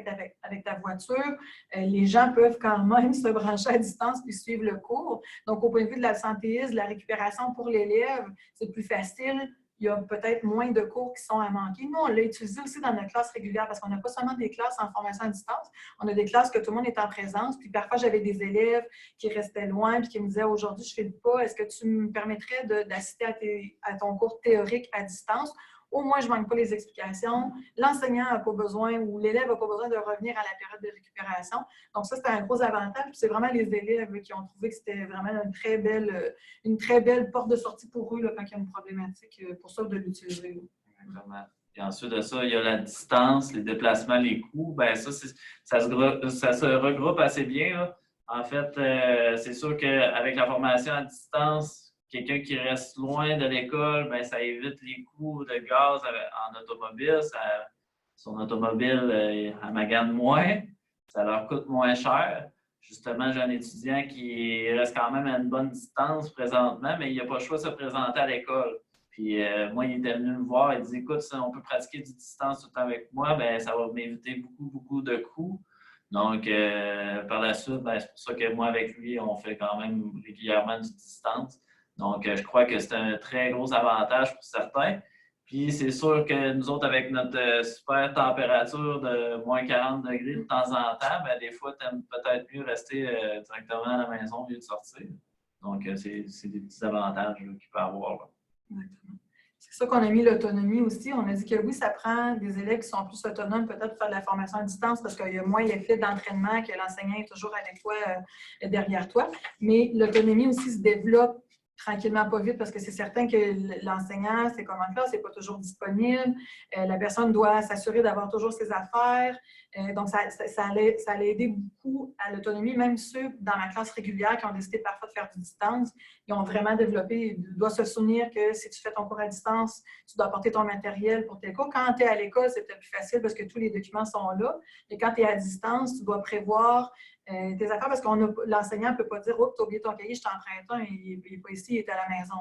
avec ta voiture, les gens peuvent quand même se brancher à distance puis suivre le cours. Donc, au point de vue de l'absentéisme, de la récupération pour l'élève, c'est plus facile. Il y a peut-être moins de cours qui sont à manquer. Nous, on l'a utilisé aussi dans notre classe régulière parce qu'on n'a pas seulement des classes en formation à distance, on a des classes que tout le monde est en présence. Puis parfois, j'avais des élèves qui restaient loin et qui me disaient « Aujourd'hui, je ne file pas. Est-ce que tu me permettrais d'assister à ton cours théorique à distance? » Au moins, je ne manque pas les explications. L'enseignant n'a pas besoin ou l'élève n'a pas besoin de revenir à la période de récupération. Donc, ça, c'était un gros avantage. C'est vraiment les élèves qui ont trouvé que c'était vraiment une très belle porte de sortie pour eux là, quand il y a une problématique, pour ça, de l'utiliser. Exactement. Et ensuite de ça, il y a la distance, les déplacements, les coûts. Bien, ça se regroupe assez bien. Là. En fait, c'est sûr qu'avec la formation à distance, quelqu'un qui reste loin de l'école, bien, ça évite les coûts de gaz en automobile. Son automobile, elle magane moins. Ça leur coûte moins cher. Justement, j'ai un étudiant qui reste quand même à une bonne distance présentement, mais il n'a pas le choix de se présenter à l'école. Puis moi, il était venu me voir et dit « Écoute, si on peut pratiquer du distance tout le temps avec moi, bien, ça va m'éviter beaucoup de coûts. » Donc, par la suite, bien, c'est pour ça que moi, avec lui, on fait quand même régulièrement du distance. Donc, je crois que c'est un très gros avantage pour certains. Puis, c'est sûr que nous autres, avec notre super température de moins 40 degrés de temps en temps, bien, des fois, tu aimes peut-être mieux rester directement à la maison au lieu de sortir. Donc, c'est des petits avantages qu'il peut avoir. Là. Exactement. C'est ça qu'on a mis l'autonomie aussi. On a dit que oui, ça prend des élèves qui sont plus autonomes, peut-être pour faire de la formation à distance parce qu'il y a moins l'effet d'entraînement, que l'enseignant est toujours avec toi, derrière toi. Mais l'autonomie aussi se développe tranquillement, pas vite, parce que c'est certain que l'enseignant, c'est comme en classe, c'est pas toujours disponible. La personne doit s'assurer d'avoir toujours ses affaires. Donc, ça allait aider beaucoup à l'autonomie. Même ceux dans ma classe régulière qui ont décidé parfois de faire du distance, ils ont vraiment développé, ils doivent se souvenir que si tu fais ton cours à distance, tu dois apporter ton matériel pour tes cours. Quand tu es à l'école, c'est peut-être plus facile parce que tous les documents sont là. Mais quand tu es à distance, tu dois prévoir tes affaires parce que l'enseignant ne peut pas dire « Oups, tu as oublié ton cahier, je t'emprunte un, il n'est pas ici, il est à la maison. »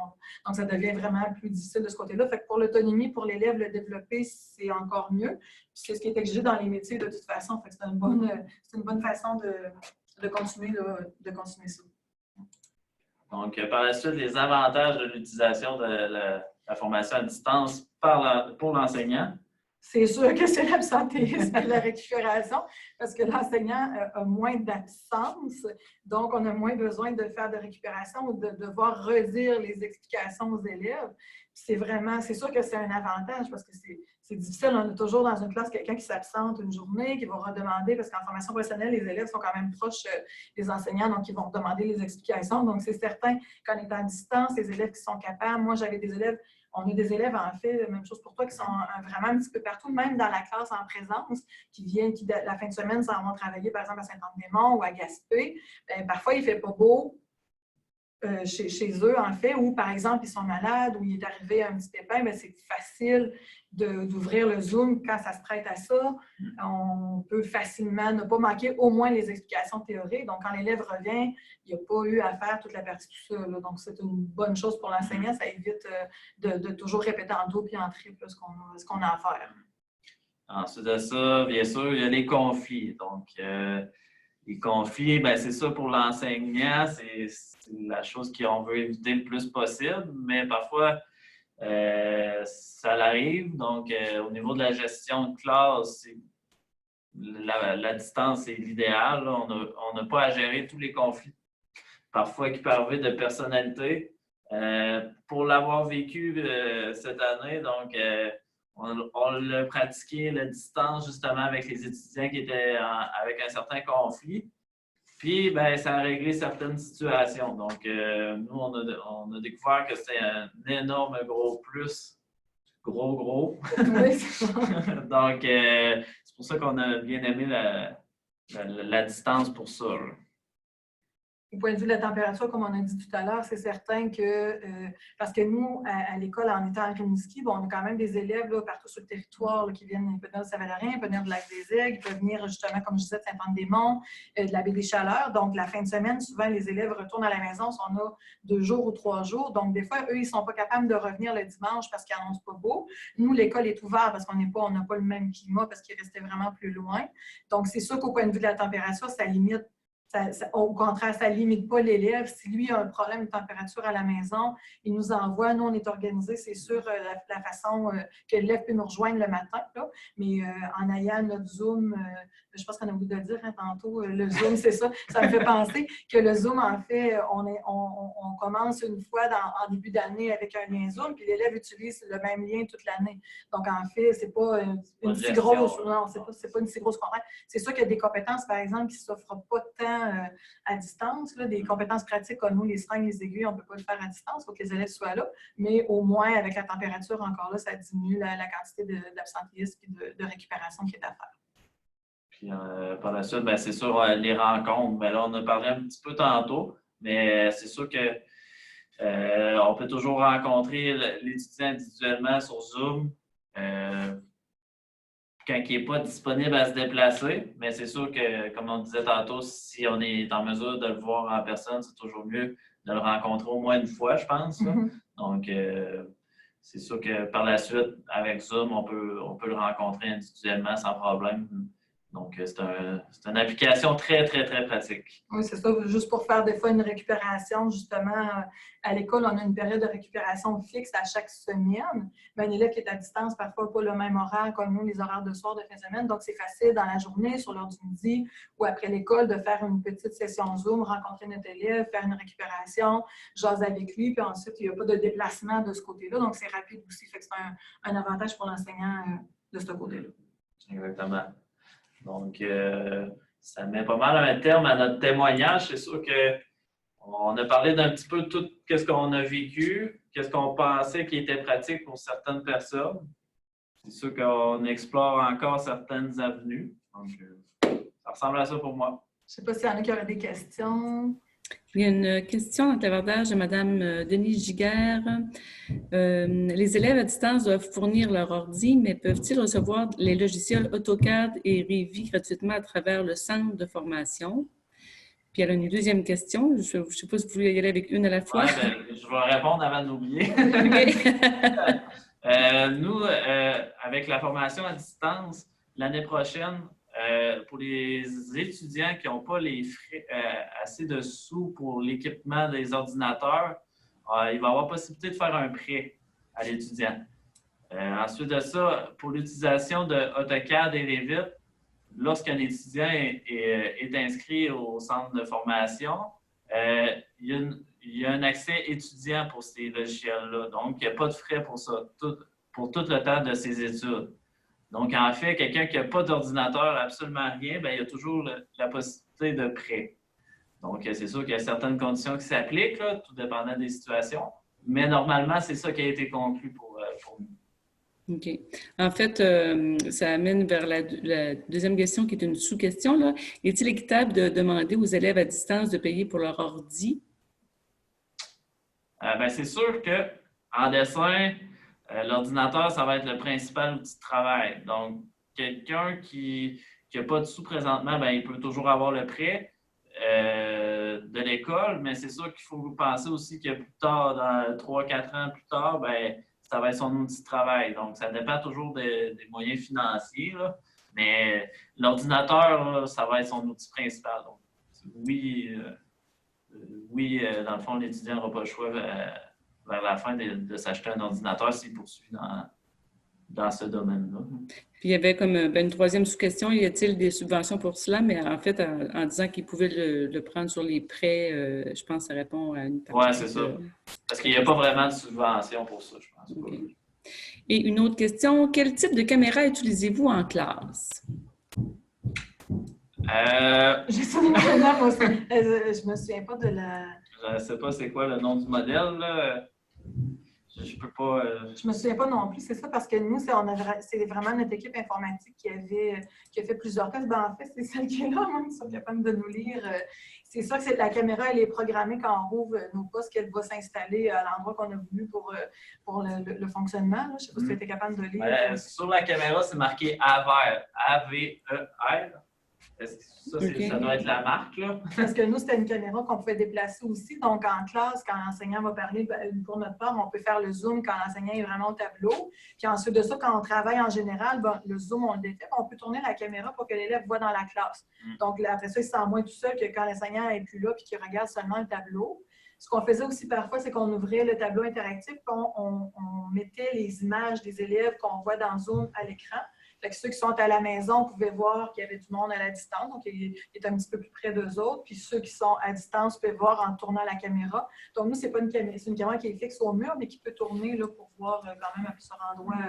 Donc, ça devient vraiment plus difficile de ce côté-là. Fait que pour l'autonomie, pour l'élève, le développer, c'est encore mieux. C'est ce qui est exigé dans les métiers de toute façon. Fait que c'est une bonne façon de continuer ça. Donc, par la suite, les avantages de l'utilisation de la formation à distance pour l'enseignant. C'est sûr que c'est l'absentéisme et la récupération parce que l'enseignant a moins d'absence, donc on a moins besoin de faire de récupération ou de devoir redire les explications aux élèves. C'est sûr que c'est un avantage parce que c'est difficile. On a toujours dans une classe quelqu'un qui s'absente une journée, qui va redemander, parce qu'en formation professionnelle, les élèves sont quand même proches des enseignants, donc ils vont demander les explications. Donc, c'est certain qu'en étant à distance, les élèves qui sont capables, moi j'avais des élèves, On a des élèves, en fait, même chose pour toi, qui sont vraiment un petit peu partout, même dans la classe en présence, qui la fin de semaine, s'en vont travailler, par exemple, à Saint-Anne-des-Monts ou à Gaspé. Parfois, il ne fait pas beau. Chez eux, en fait, ou par exemple, ils sont malades ou il est arrivé un petit pépin, c'est facile d'ouvrir le Zoom quand ça se prête à ça. On peut facilement ne pas manquer au moins les explications théoriques. Donc, quand l'élève revient, il n'y a pas eu à faire toute la partie tout ça. Là. Donc, c'est une bonne chose pour l'enseignant. Ça évite de toujours répéter en double et en triple ce qu'on a à faire. Ensuite de ça, bien sûr, il y a les conflits. Donc, les conflits, c'est ça pour l'enseignant, c'est la chose qu'on veut éviter le plus possible, mais parfois, ça arrive. Donc, au niveau de la gestion de classe, la distance est l'idéal. On n'a pas à gérer tous les conflits, parfois qui peuvent arriver de personnalité. Pour l'avoir vécu cette année, donc, on l'a pratiqué, la distance, justement, avec les étudiants qui étaient avec un certain conflit. Puis, ça a réglé certaines situations. Donc, nous, on a découvert que c'était un énorme gros plus. Gros. Oui, c'est ça. Donc, c'est pour ça qu'on a bien aimé la distance pour ça. Là. Au point de vue de la température, comme on a dit tout à l'heure, c'est certain que, parce que nous, à l'école, en étant à Rimouski, on a quand même des élèves là, partout sur le territoire là, qui viennent, ils peuvent venir de Saint-Valérien, ils peuvent venir de Lac-des-Aigles, ils peuvent venir justement, comme je disais, de Saint-Anne-des-Monts, de la Baie-des-Chaleurs. Donc, la fin de semaine, souvent, les élèves retournent à la maison si on a 2 jours ou 3 jours. Donc, des fois, eux, ils ne sont pas capables de revenir le dimanche parce qu'il n'annonce pas beau. Nous, l'école est ouverte parce qu'on n'a pas le même climat, parce qu'il restait vraiment plus loin. Donc, c'est sûr qu'au point de vue de la température, ça limite. Au contraire, ça ne limite pas l'élève. Si lui a un problème de température à la maison, il nous envoie. Nous, on est organisé, c'est sûr, la façon que l'élève peut nous rejoindre le matin. Là. Mais en ayant notre Zoom, je pense qu'on a oublié de le dire tantôt, le Zoom, c'est ça. Ça me fait penser que le Zoom, en fait, on commence une fois en début d'année avec un lien Zoom, puis l'élève utilise le même lien toute l'année. Donc, en fait, ce n'est pas une si grosse... Non, c'est pas une si grosse contrainte. C'est sûr qu'il y a des compétences, par exemple, qui ne s'offrent pas tant à distance, là, des compétences pratiques comme nous, les seringues, les aiguilles, on ne peut pas le faire à distance, il faut que les élèves soient là, mais au moins avec la température encore là, ça diminue la quantité d'absentéisme et de récupération qui est à faire. Puis par la suite, c'est sûr, les rencontres, là, on a parlé un petit peu tantôt, mais c'est sûr que on peut toujours rencontrer l'étudiant individuellement sur Zoom. Quand il n'est pas disponible à se déplacer, mais c'est sûr que, comme on disait tantôt, si on est en mesure de le voir en personne, c'est toujours mieux de le rencontrer au moins une fois, je pense. Mm-hmm. Donc, c'est sûr que par la suite, avec Zoom, on peut le rencontrer individuellement sans problème. Donc, c'est une application très, très, très pratique. Oui, c'est ça. Juste pour faire des fois une récupération, justement, à l'école, on a une période de récupération fixe à chaque semaine. Mais un élève qui est à distance, parfois pas le même horaire comme nous, les horaires de soir, de fin de semaine. Donc, c'est facile dans la journée, sur l'heure du midi ou après l'école, de faire une petite session Zoom, rencontrer notre élève, faire une récupération, jaser avec lui. Puis ensuite, il n'y a pas de déplacement de ce côté-là. Donc, c'est rapide aussi. Fait que c'est un avantage pour l'enseignant de ce côté-là. Exactement. Donc, ça met pas mal un terme à notre témoignage. C'est sûr qu'on a parlé d'un petit peu tout ce qu'on a vécu, qu'est-ce qu'on pensait qui était pratique pour certaines personnes. C'est sûr qu'on explore encore certaines avenues. Donc, ça ressemble à ça pour moi. Je ne sais pas s'il y en a qui auraient des questions. Il y a une question en clavardage de Mme Denise Giguère. Les élèves à distance doivent fournir leur ordi, mais peuvent-ils recevoir les logiciels AutoCAD et Rivi gratuitement à travers le centre de formation? Puis elle a une deuxième question. Je ne sais pas si vous voulez y aller avec une à la fois. Ouais, je vais répondre avant d'oublier. Nous, avec la formation à distance, l'année prochaine, pour les étudiants qui n'ont pas les frais, assez de sous pour l'équipement des ordinateurs, il va y avoir possibilité de faire un prêt à l'étudiant. Ensuite de ça, pour l'utilisation de AutoCAD et Revit, lorsqu'un étudiant est inscrit au centre de formation, il y a un accès étudiant pour ces logiciels-là. Donc, il n'y a pas de frais pour ça, pour tout le temps de ses études. Donc, en fait, quelqu'un qui n'a pas d'ordinateur, absolument rien, il y a toujours la possibilité de prêt. Donc, c'est sûr qu'il y a certaines conditions qui s'appliquent, tout dépendant des situations. Mais normalement, c'est ça qui a été conclu pour nous. OK. En fait, ça amène vers la deuxième question qui est une sous-question, là. Est-il équitable de demander aux élèves à distance de payer pour leur ordi? Ben, c'est sûr qu'en dessin, l'ordinateur, ça va être le principal outil de travail. Donc, quelqu'un qui n'a pas de sous présentement, ben, il peut toujours avoir le prêt de l'école, mais c'est sûr qu'il faut penser aussi que plus tard, dans 3-4 ans plus tard, ben, ça va être son outil de travail. Donc, ça dépend toujours des moyens financiers, là. Mais l'ordinateur, là, ça va être son outil principal. Donc, oui, dans le fond, l'étudiant n'aura pas le choix vers la fin de s'acheter un ordinateur s'il poursuit dans ce domaine-là. Puis il y avait comme une troisième sous-question, y a-t-il des subventions pour cela? Mais en fait, en disant qu'ils pouvaient le prendre sur les prêts, je pense que ça répond à une partie. Oui, c'est ça. Parce qu'il n'y a pas vraiment de subvention pour ça, je pense. Okay. Et une autre question, quel type de caméra utilisez-vous en classe? J'ai ça maintenant, moi aussi. Je me souviens pas de la... Je ne sais pas c'est quoi le nom du modèle, là. Je peux pas... Je me souviens pas non plus, c'est ça, parce que nous, c'est vraiment notre équipe informatique qui a fait plusieurs tests. Ben, en fait, c'est celle qui est là, même, qui sont capables de nous lire. C'est sûr que la caméra, elle est programmée quand on rouvre nos postes, qu'elle va s'installer à l'endroit qu'on a voulu pour le fonctionnement. Là. Je ne sais pas si tu étais capable de lire. Sur la caméra, c'est marqué AVER, A-V-E-R. Ça doit être la marque, là. Parce que nous, c'était une caméra qu'on pouvait déplacer aussi. Donc, en classe, quand l'enseignant va parler, pour notre part, on peut faire le zoom quand l'enseignant est vraiment au tableau. Puis ensuite de ça, quand on travaille en général, le zoom, on le défait. On peut tourner la caméra pour que l'élève voit dans la classe. Donc, après ça, il se sent moins tout seul que quand l'enseignant n'est plus là et qu'il regarde seulement le tableau. Ce qu'on faisait aussi parfois, c'est qu'on ouvrait le tableau interactif et on mettait les images des élèves qu'on voit dans Zoom à l'écran. Fait que ceux qui sont à la maison pouvaient voir qu'il y avait du monde à la distance, donc il est un petit peu plus près d'eux autres. Puis ceux qui sont à distance peuvent voir en tournant la caméra. Donc nous, c'est pas une caméra, c'est une caméra qui est fixe au mur, mais qui peut tourner là, pour voir quand même à plusieurs endroits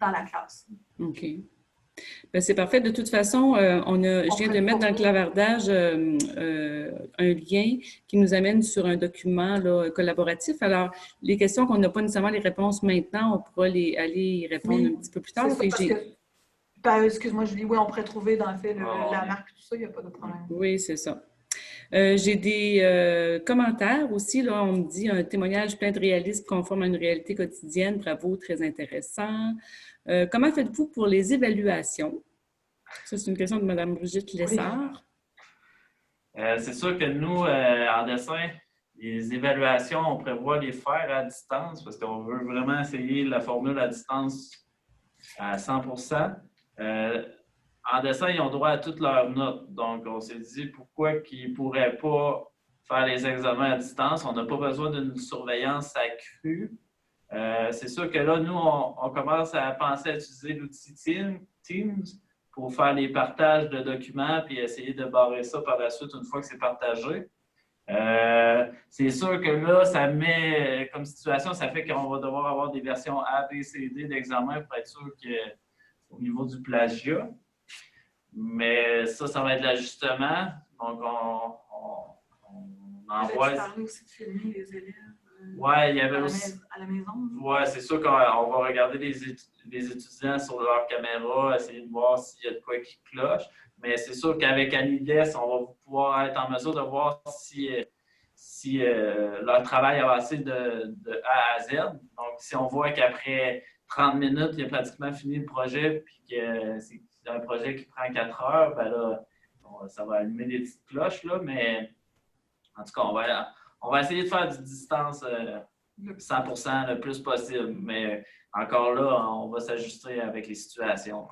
dans la classe. OK. Bien, c'est parfait. De toute façon, je viens de mettre dans le clavardage un lien qui nous amène sur un document là, collaboratif. Alors, les questions qu'on n'a pas nécessairement les réponses maintenant, on pourra aller y répondre un petit peu plus tard. Excuse-moi, Julie, oui, on pourrait trouver dans le fait la marque, tout ça, il n'y a pas de problème. Oui, c'est ça. J'ai des commentaires aussi. Là, on me dit un témoignage plein de réalisme conforme à une réalité quotidienne. Bravo, très intéressant. Comment faites-vous pour les évaluations? Ça, c'est une question de Mme Brigitte Lessard. Oui. C'est sûr que nous, en dessin, les évaluations, on prévoit les faire à distance parce qu'on veut vraiment essayer la formule à distance à 100%. En dessin, ils ont droit à toutes leurs notes. Donc, on s'est dit pourquoi qu'ils ne pourraient pas faire les examens à distance. On n'a pas besoin d'une surveillance accrue. C'est sûr que là, nous, on commence à penser à utiliser l'outil Teams pour faire les partages de documents puis essayer de barrer ça par la suite une fois que c'est partagé. C'est sûr que là, ça met comme situation, ça fait qu'on va devoir avoir des versions A, B, C, D d'examen pour être sûr qu'au niveau du plagiat. Mais ça va être l'ajustement. Donc, on envoie. Tu parlais aussi de filmer les élèves il y avait aussi... à la maison. Oui, c'est sûr qu'on va regarder les étudiants sur leur caméra, essayer de voir s'il y a de quoi qui cloche. Mais c'est sûr qu'avec Anides, on va pouvoir être en mesure de voir si leur travail a avancé de A à Z. Donc, si on voit qu'après 30 minutes, il a pratiquement fini le projet, puis que c'est un projet qui prend 4 heures, ben là, ça va allumer des petites cloches, là, mais en tout cas, on va essayer de faire du distance 100% le plus possible, mais encore là, on va s'ajuster avec les situations.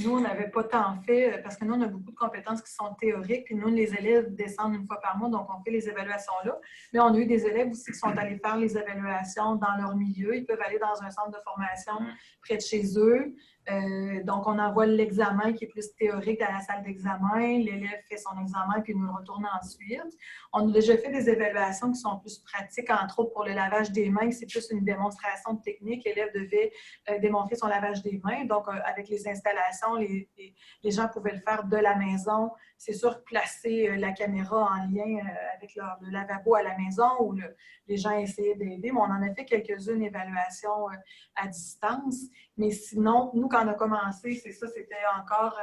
Nous, on n'avait pas tant fait, parce que nous, on a beaucoup de compétences qui sont théoriques, puis nous, les élèves descendent une fois par mois, donc on fait les évaluations-là. Mais on a eu des élèves aussi qui sont allés faire les évaluations dans leur milieu. Ils peuvent aller dans un centre de formation près de chez eux. Donc, on envoie l'examen qui est plus théorique dans la salle d'examen. L'élève fait son examen puis nous le retourne ensuite. On a déjà fait des évaluations qui sont plus pratiques, entre autres pour le lavage des mains. C'est plus une démonstration de technique. L'élève devait démontrer son lavage des mains. Donc, avec les installations, les gens pouvaient le faire de la maison. C'est sûr, placer la caméra en lien avec le lavabo à la maison où les gens essayaient d'aider. Mais on en a fait quelques-unes évaluations à distance. Mais sinon, nous, quand on a commencé, c'est ça, c'était encore...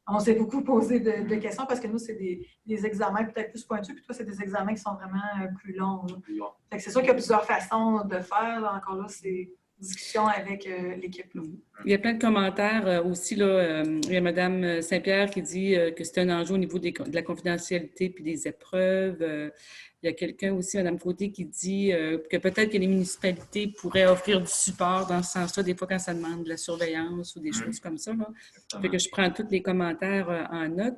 on s'est beaucoup posé de questions parce que nous, c'est des examens peut-être plus pointus, puis toi, c'est des examens qui sont vraiment plus longs. Fait que c'est sûr qu'il y a plusieurs façons de faire. Là, encore là, c'est discussion avec l'équipe. Il y a plein de commentaires aussi. Là, il y a Mme Saint-Pierre qui dit que c'est un enjeu au niveau de la confidentialité puis des épreuves. Il y a quelqu'un aussi, Mme Côté, qui dit que peut-être que les municipalités pourraient offrir du support dans ce sens-là, des fois quand ça demande de la surveillance ou des choses comme ça. Là. Fait que je prends tous les commentaires en note.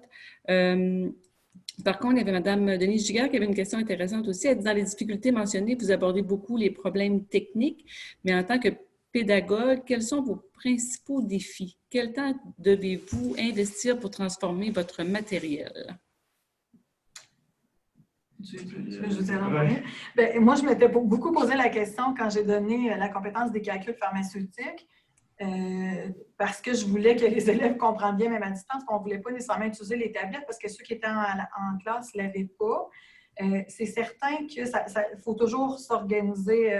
Par contre, il y avait Mme Denise Giguère qui avait une question intéressante aussi. Elle dit, dans les difficultés mentionnées, vous abordez beaucoup les problèmes techniques, mais en tant que pédagogue, quels sont vos principaux défis? Quel temps devez-vous investir pour transformer votre matériel? Moi, je m'étais beaucoup posé la question quand j'ai donné la compétence des calculs pharmaceutiques. Parce que je voulais que les élèves comprennent bien, même à distance, qu'on ne voulait pas nécessairement utiliser les tablettes parce que ceux qui étaient en classe ne l'avaient pas. C'est certain qu'il faut toujours s'organiser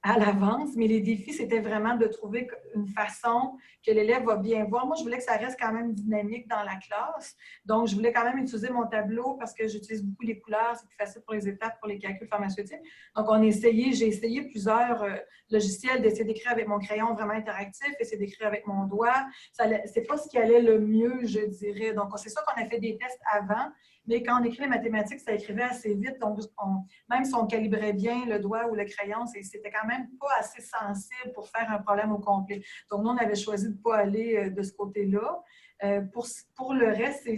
à l'avance, mais les défis, c'était vraiment de trouver une façon que l'élève va bien voir. Moi, je voulais que ça reste quand même dynamique dans la classe. Donc, je voulais quand même utiliser mon tableau parce que j'utilise beaucoup les couleurs. C'est plus facile pour les étapes, pour les calculs pharmaceutiques. Donc, j'ai essayé plusieurs logiciels d'essayer d'écrire avec mon crayon vraiment interactif, essayer d'écrire avec mon doigt. C'est pas ce qui allait le mieux, je dirais. Donc, c'est sûr qu'on a fait des tests avant, mais quand on écrit les mathématiques, ça écrivait assez vite. Donc, même si on calibrait bien le doigt ou le crayon, c'était quand même pas assez sensible pour faire un problème au complet. Donc, nous, on avait choisi de ne pas aller de ce côté-là. Pour le reste,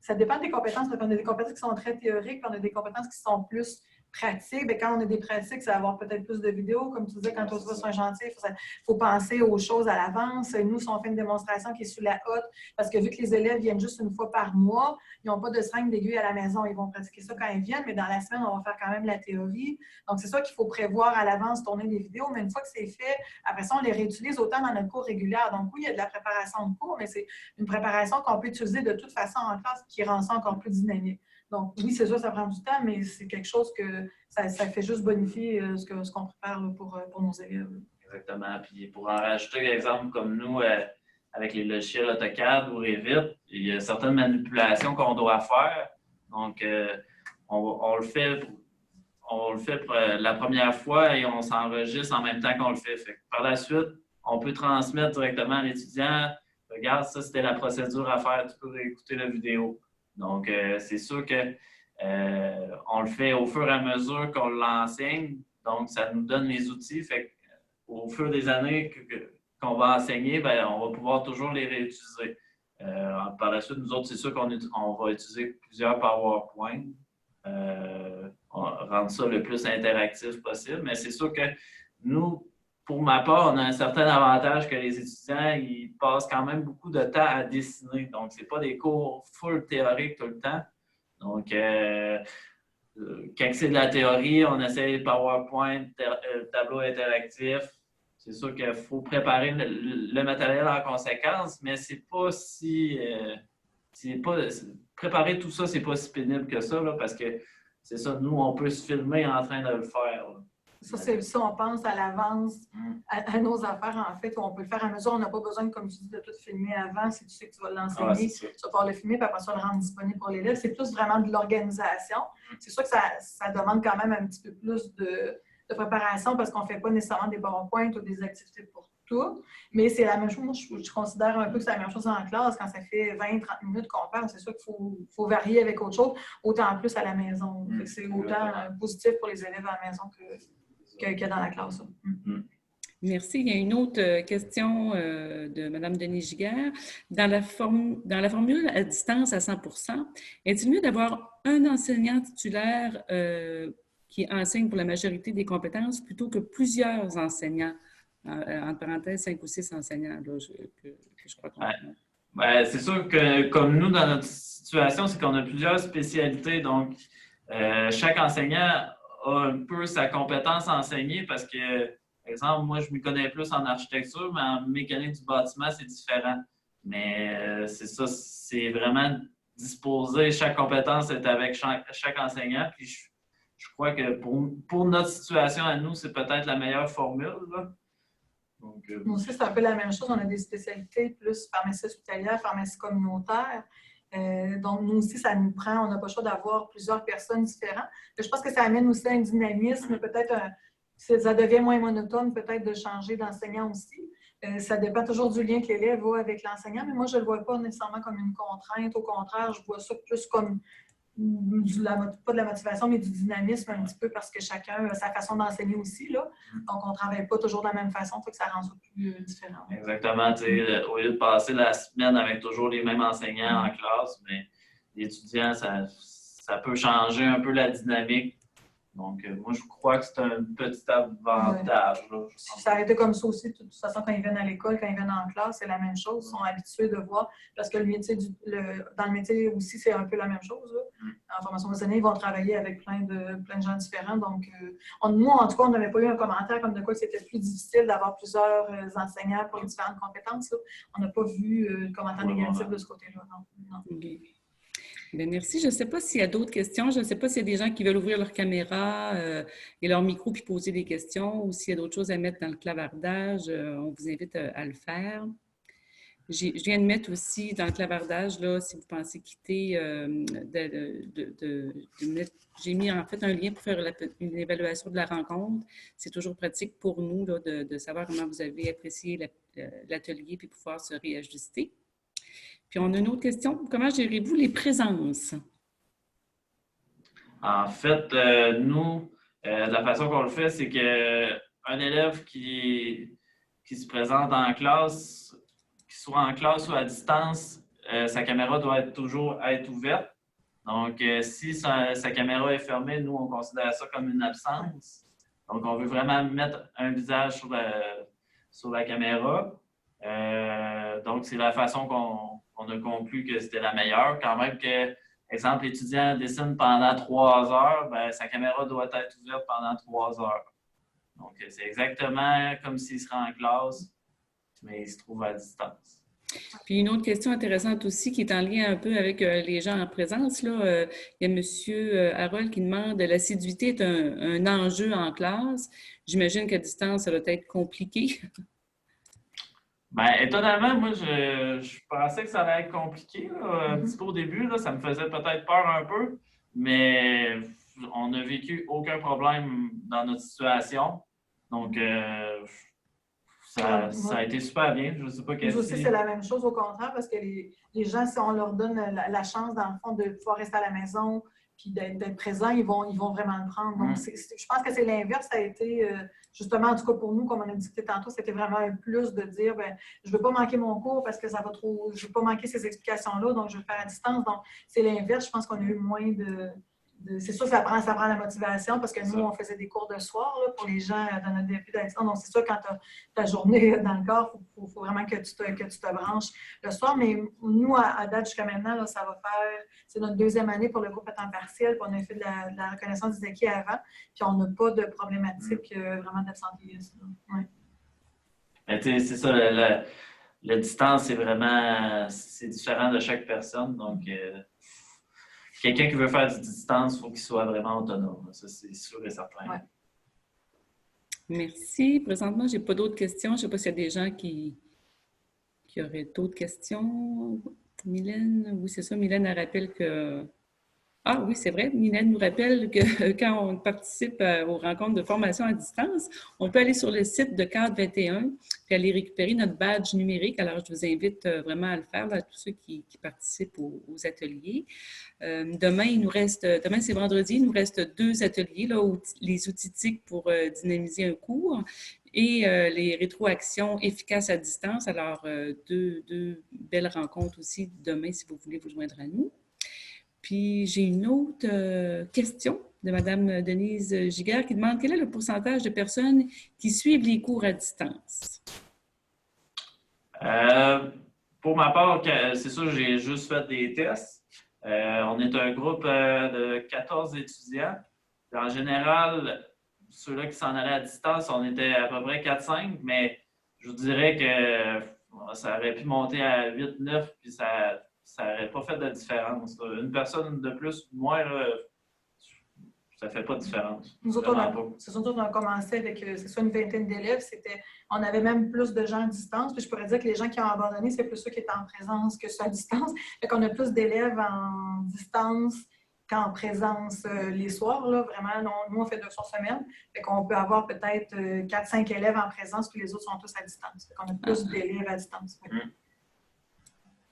ça dépend des compétences. On a des compétences qui sont très théoriques, puis on a des compétences qui sont plus pratiques. Bien, quand on a des pratiques, ça va avoir peut-être plus de vidéos. Comme tu disais, quand on se voit sur un chantier, il faut penser aux choses à l'avance. Nous, si on fait une démonstration qui est sous la hotte, parce que vu que les élèves viennent juste une fois par mois, ils n'ont pas de seringue d'aiguille à la maison. Ils vont pratiquer ça quand ils viennent, mais dans la semaine, on va faire quand même la théorie. Donc, c'est ça qu'il faut prévoir à l'avance, tourner des vidéos. Mais une fois que c'est fait, après ça, on les réutilise autant dans notre cours régulier. Donc, oui, il y a de la préparation de cours, mais c'est une préparation qu'on peut utiliser de toute façon en classe qui rend ça encore plus dynamique. Donc, oui, c'est sûr, ça prend du temps, mais c'est quelque chose que ça fait juste bonifier ce qu'on prépare là, pour nos élèves. Exactement. Puis pour en rajouter, par exemple, comme nous, avec les logiciels AutoCAD ou Revit, il y a certaines manipulations qu'on doit faire. Donc, on le fait la première fois et on s'enregistre en même temps qu'on le fait. Par la suite, on peut transmettre directement à l'étudiant. Regarde, ça, c'était la procédure à faire. Tu peux écouter la vidéo. Donc, c'est sûr que on le fait au fur et à mesure qu'on l'enseigne. Donc, ça nous donne les outils. Fait qu'au fur des années qu'on va enseigner, bien, on va pouvoir toujours les réutiliser. Par la suite, nous autres, c'est sûr qu'on va utiliser plusieurs PowerPoint. Rendre ça le plus interactif possible. Mais c'est sûr que nous, pour ma part, on a un certain avantage que les étudiants, ils passent quand même beaucoup de temps à dessiner. Donc, ce n'est pas des cours full théoriques tout le temps. Donc, quand c'est de la théorie, on essaie PowerPoint, tableau interactif. C'est sûr qu'il faut préparer le matériel en conséquence, mais c'est pas si... préparer tout ça, c'est pas si pénible que ça, là, parce que c'est ça, nous, on peut se filmer en train de le faire. Là. Ça, c'est ça, on pense à l'avance, à nos affaires, en fait, où on peut le faire à mesure. On n'a pas besoin, comme tu dis, de tout filmer avant. Si tu sais que tu vas l'enseigner, tu vas pouvoir le filmer, puis après ça, le rendre disponible pour l'élève. C'est plus vraiment de l'organisation. C'est sûr que ça demande quand même un petit peu plus de préparation parce qu'on ne fait pas nécessairement des PowerPoint ou des activités pour tout. Mais c'est la même chose. Moi, je considère un peu que c'est la même chose en classe. Quand ça fait 20-30 minutes qu'on parle, c'est sûr qu'il faut varier avec autre chose, autant plus à la maison. C'est autant positif pour les élèves à la maison que dans la classe. Merci. Il y a une autre question de Mme Denise Giguère. Dans la formule à distance à 100%, est-il mieux d'avoir un enseignant titulaire qui enseigne pour la majorité des compétences plutôt que plusieurs enseignants entre parenthèses, 5 ou 6 enseignants là, que je crois qu'on a. Ben, c'est sûr que comme nous, dans notre situation, c'est qu'on a plusieurs spécialités. Donc, chaque enseignant a un peu sa compétence à enseigner parce que, par exemple, moi, je me connais plus en architecture, mais en mécanique du bâtiment, c'est différent. Mais c'est ça, c'est vraiment disposé, chaque compétence est avec chaque enseignant. Puis je crois que pour notre situation à nous, c'est peut-être la meilleure formule, là. Donc, nous aussi, c'est un peu la même chose. On a des spécialités plus pharmacie hospitalière, pharmacie communautaire. Donc, nous aussi, ça nous prend, on n'a pas le choix d'avoir plusieurs personnes différentes. Je pense que ça amène aussi un dynamisme, peut-être, ça devient moins monotone, peut-être de changer d'enseignant aussi. Ça dépend toujours du lien que l'élève a avec l'enseignant, mais moi, je ne le vois pas nécessairement comme une contrainte. Au contraire, je vois ça plus comme pas de la motivation, mais du dynamisme un petit peu parce que chacun a sa façon d'enseigner aussi, là. Donc, on ne travaille pas toujours de la même façon, donc ça rend ça plus différent. Exactement. Au lieu de passer la semaine avec toujours les mêmes enseignants en classe, mais l'étudiant, ça peut changer un peu la dynamique. Donc, moi, je crois que c'est un petit avantage. Là, ça a été comme ça aussi, de toute façon, quand ils viennent à l'école, quand ils viennent en classe, c'est la même chose. Ils sont habitués de voir, parce que le métier dans le métier aussi, c'est un peu la même chose. Là. En formation professionnelle, ils vont travailler avec plein de gens différents. Donc, nous, en tout cas, on n'avait pas eu un commentaire comme de quoi c'était plus difficile d'avoir plusieurs enseignants pour les différentes compétences. Là. On n'a pas vu de commentaire négatif de ce côté-là. Non. Okay. Bien, merci. Je ne sais pas s'il y a d'autres questions. Je ne sais pas s'il y a des gens qui veulent ouvrir leur caméra et leur micro puis poser des questions ou s'il y a d'autres choses à mettre dans le clavardage. On vous invite à le faire. Je viens de mettre aussi dans le clavardage, là, si vous pensez quitter, j'ai mis en fait un lien pour faire une évaluation de la rencontre. C'est toujours pratique pour nous là, de savoir comment vous avez apprécié l'atelier puis pouvoir se réajuster. Puis, on a une autre question. Comment gérez-vous les présences? En fait, nous, de la façon qu'on le fait, c'est qu'un élève qui se présente en classe, qu'il soit en classe ou à distance, sa caméra doit toujours être ouverte. Donc, si sa caméra est fermée, nous, on considère ça comme une absence. Donc, on veut vraiment mettre un visage sur la caméra. Donc, c'est la façon qu'on a conclu que c'était la meilleure. Quand même que, exemple, l'étudiant dessine pendant 3 heures, bien, sa caméra doit être ouverte pendant 3 heures. Donc, c'est exactement comme s'il serait en classe, mais il se trouve à distance. Puis une autre question intéressante aussi qui est en lien un peu avec les gens en présence. Là, il y a M. Harold qui demande « L'assiduité est un enjeu en classe. J'imagine qu'à distance, ça doit être compliqué. » Bien, étonnamment, moi, je pensais que ça allait être compliqué. Là. Un petit peu au début, là, ça me faisait peut-être peur un peu, mais on n'a vécu aucun problème dans notre situation. Donc, ça a été super bien. Je ne sais pas qu'est-ce que aussi, c'est la même chose au contraire, parce que les gens, si on leur donne la chance, dans le fond, de pouvoir rester à la maison puis d'être présents, ils vont vraiment le prendre. Donc, je pense que c'est l'inverse. Ça a été, justement, en tout cas pour nous, comme on a discuté tantôt, c'était vraiment un plus de dire, bien, je ne veux pas manquer mon cours parce que ça va trop, je ne veux pas manquer ces explications-là, donc je vais le faire à distance. Donc, c'est l'inverse. Je pense qu'on a eu moins c'est sûr que ça prend la motivation parce que nous, on faisait des cours de soir là, pour les gens dans notre début d'addiction. Donc, c'est sûr, quand tu as ta journée dans le corps, il faut vraiment que tu te branches le soir. Mais nous, à date, jusqu'à maintenant, là, ça va faire, c'est notre 2e année pour le groupe à temps partiel. Puis on a fait de la reconnaissance des acquis avant. Puis on n'a pas de problématique vraiment d'absentéisme. Ouais. C'est ça, la distance, c'est différent de chaque personne. Donc, quelqu'un qui veut faire du distance, il faut qu'il soit vraiment autonome. Ça, c'est sûr et certain. Ouais. Merci. Présentement, je n'ai pas d'autres questions. Je ne sais pas s'il y a des gens qui auraient d'autres questions. Mylène, oui, c'est ça. Mylène, elle rappelle que... Ah oui, c'est vrai. Mylène nous rappelle que quand on participe aux rencontres de formation à distance, on peut aller sur le site de Cadre 21 et aller récupérer notre badge numérique. Alors, je vous invite vraiment à le faire, là, tous ceux qui participent aux ateliers. Demain, c'est vendredi, il nous reste 2 ateliers, là, les outils TIC pour dynamiser un cours et les rétroactions efficaces à distance. Alors, 2 belles rencontres aussi demain si vous voulez vous joindre à nous. Puis, j'ai une autre question. de Mme Denise Giguère qui demande quel est le pourcentage de personnes qui suivent les cours à distance? Pour ma part, c'est sûr, j'ai juste fait des tests. On est un groupe de 14 étudiants. En général, ceux-là qui s'en allaient à distance, on était à peu près 4-5, mais je vous dirais que ça aurait pu monter à 8-9, puis ça n'aurait pas fait de différence. Une personne de plus ou moins, là, ça ne fait pas de différence. Nous autres, on a commencé avec, c'est soit une vingtaine d'élèves, on avait même plus de gens à distance. Puis je pourrais dire que les gens qui ont abandonné, c'est plus ceux qui étaient en présence que ceux à distance. Fait qu'on a plus d'élèves en distance qu'en présence les soirs. Là. Vraiment, nous, on fait 2 soirs semaine. Fait qu'on peut avoir peut-être 4-5 élèves en présence, puis les autres sont tous à distance. Fait qu'on a plus d'élèves à distance. Oui.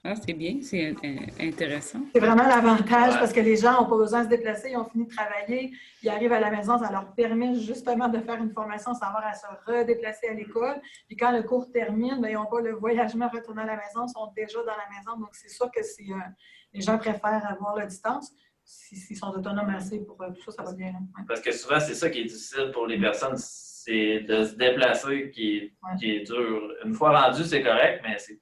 Ah, c'est bien, c'est intéressant. C'est vraiment l'avantage parce que les gens n'ont pas besoin de se déplacer, ils ont fini de travailler, ils arrivent à la maison, ça leur permet justement de faire une formation sans avoir à se redéplacer à l'école. Puis quand le cours termine, bien, ils n'ont pas le voyagement retourner à la maison, ils sont déjà dans la maison. Donc, c'est sûr que les gens préfèrent avoir la distance. S'ils sont autonomes assez pour tout ça, ça va bien. Ouais. Parce que souvent, c'est ça qui est difficile pour les personnes, c'est de se déplacer qui est dur. Une fois rendu, c'est correct, mais c'est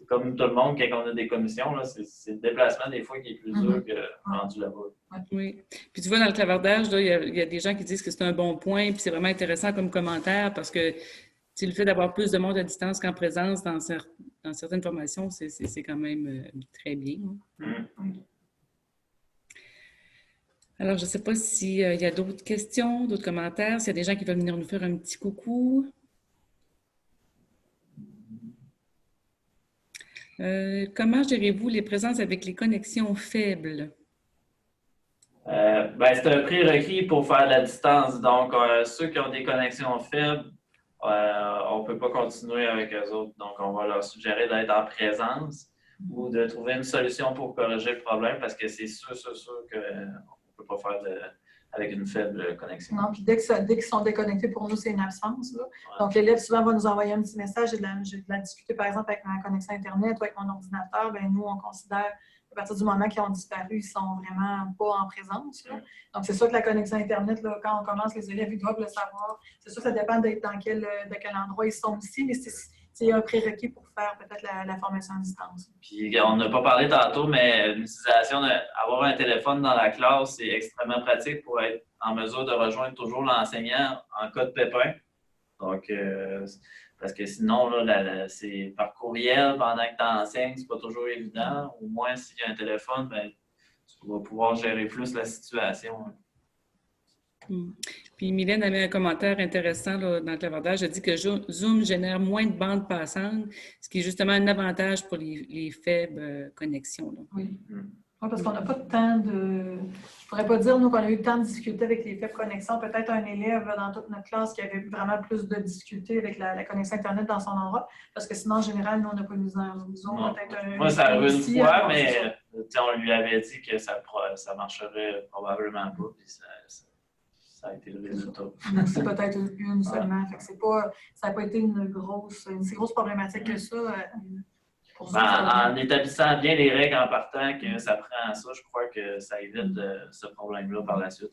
comme tout le monde, quand on a des commissions, c'est le déplacement des fois qui est plus dur que rendu là-bas. Oui. Puis tu vois, dans le clavardage, il y a des gens qui disent que c'est un bon point, puis c'est vraiment intéressant comme commentaire parce que le fait d'avoir plus de monde à distance qu'en présence dans certaines formations, c'est quand même très bien. Alors, je ne sais pas s'il y a d'autres questions, d'autres commentaires, s'il y a des gens qui veulent venir nous faire un petit coucou. Comment gérez-vous les présences avec les connexions faibles? C'est un prérequis pour faire de la distance. Donc, ceux qui ont des connexions faibles, on ne peut pas continuer avec eux autres. Donc, on va leur suggérer d'être en présence ou de trouver une solution pour corriger le problème parce que c'est sûr qu'on ne peut pas faire avec une faible connexion. Non, puis dès qu'ils sont déconnectés, pour nous, c'est une absence. Là. Ouais. Donc, l'élève souvent va nous envoyer un petit message. J'ai de la difficulté, par exemple, avec ma connexion Internet ou avec mon ordinateur. Bien, nous, on considère qu'à partir du moment qu'ils ont disparu, ils ne sont vraiment pas en présence. Là. Donc, c'est sûr que la connexion Internet, là, quand on commence, les élèves ils doivent le savoir. C'est sûr que ça dépend de quel endroit ils sont aussi, mais c'est un prérequis pour faire peut-être la formation à distance. Puis, on n'a pas parlé tantôt, mais l'utilisation d'avoir un téléphone dans la classe, c'est extrêmement pratique pour être en mesure de rejoindre toujours l'enseignant en cas de pépin. Donc, parce que sinon, là, c'est par courriel pendant que tu enseignes, c'est pas toujours évident. Au moins, s'il y a un téléphone, ben, tu vas pouvoir gérer plus la situation. Puis Mylène avait un commentaire intéressant là, dans le clavardage. Elle dit que Zoom génère moins de bandes passantes, ce qui est justement un avantage pour les faibles connexions. Là. Oui. Oui, parce qu'on n'a pas de temps de... Je ne pourrais pas dire, nous, qu'on a eu le temps de discuter avec les faibles connexions. Peut-être un élève dans toute notre classe qui avait vraiment plus de difficultés avec la connexion Internet dans son endroit, parce que sinon, en général, nous, on n'a pas mis en Zoom. Moi, ça arrive une fois, mais on lui avait dit que ça marcherait probablement pas, puis ça a été le résultat. C'est peut-être une seulement. Fait que ça n'a pas été une si grosse problématique que ça. En établissant bien les règles en partant, que ça prend à ça, je crois que ça évite ce problème-là par la suite.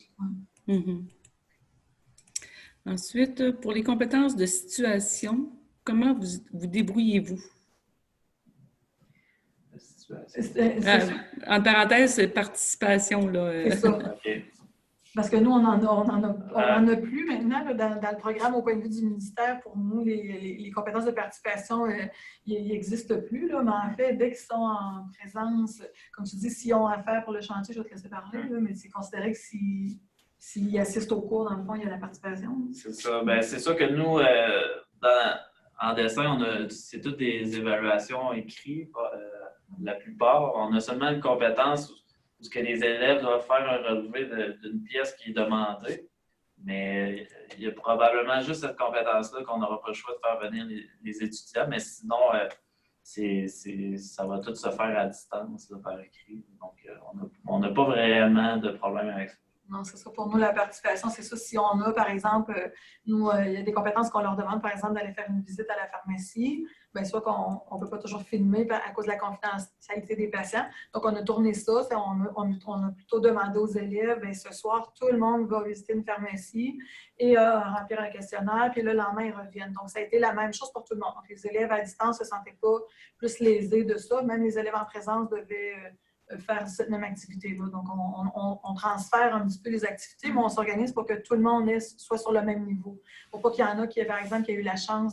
Ensuite, pour les compétences de situation, comment vous débrouillez-vous? En parenthèse, participation. C'est ça. Okay. Parce que nous, on en a plus maintenant là, dans le programme au point de vue du ministère. Pour nous, les compétences de participation, ils n'existent plus. Là, mais en fait, dès qu'ils sont en présence, comme tu dis, s'ils ont affaire pour le chantier, je vais te laisser parler, là, mais c'est considéré que s'ils assistent au cours, dans le fond, il y a la participation. C'est ça. Ben, c'est sûr que nous, en dessin, c'est toutes des évaluations écrites. La plupart, on a seulement une compétence où que les élèves doivent faire un relevé d'une pièce qui est demandée. Mais il y a probablement juste cette compétence-là qu'on n'aura pas le choix de faire venir les étudiants. Mais sinon, ça va tout se faire à distance, là, par écrit. Donc, on n'a pas vraiment de problème avec ça. Non, c'est ça. Pour nous, la participation, c'est ça. Si on a, par exemple, nous, il y a des compétences qu'on leur demande, par exemple, d'aller faire une visite à la pharmacie, bien, soit qu'on ne peut pas toujours filmer à cause de la confidentialité des patients. Donc, on a tourné ça. On a plutôt demandé aux élèves, bien, ce soir, tout le monde va visiter une pharmacie et remplir un questionnaire, puis le lendemain, ils reviennent. Donc, ça a été la même chose pour tout le monde. Donc, les élèves à distance ne se sentaient pas plus lésés de ça. Même les élèves en présence devaient faire cette même activité-là. Donc, on transfère un petit peu les activités, mais on s'organise pour que tout le monde soit sur le même niveau. Pour pas qu'il y en a qui, par exemple, qui a eu la chance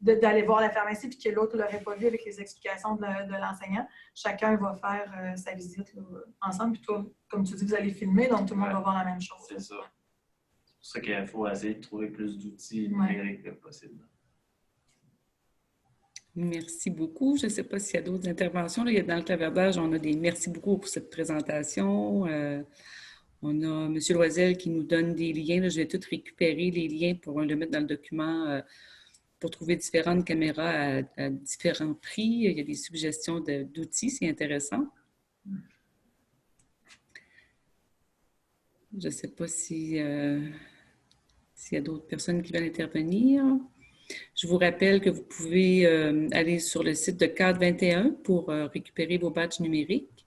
d'aller voir la pharmacie puis que l'autre ne l'aurait pas vu avec les explications de l'enseignant. Chacun va faire sa visite là, ensemble. Puis toi, comme tu dis, vous allez filmer, donc tout le monde va voir la même chose. C'est ça. C'est pour ça qu'il faut essayer de trouver plus d'outils numériques que possible. Merci beaucoup. Je ne sais pas s'il y a d'autres interventions. Là, dans le clavardage, on a des merci beaucoup pour cette présentation. On a M. Loisel qui nous donne des liens. Là, je vais tout récupérer les liens pour le mettre dans le document pour trouver différentes caméras à différents prix. Il y a des suggestions d'outils, c'est intéressant. Je ne sais pas s'il y a d'autres personnes qui veulent intervenir. Je vous rappelle que vous pouvez aller sur le site de Cadre 21 pour récupérer vos badges numériques.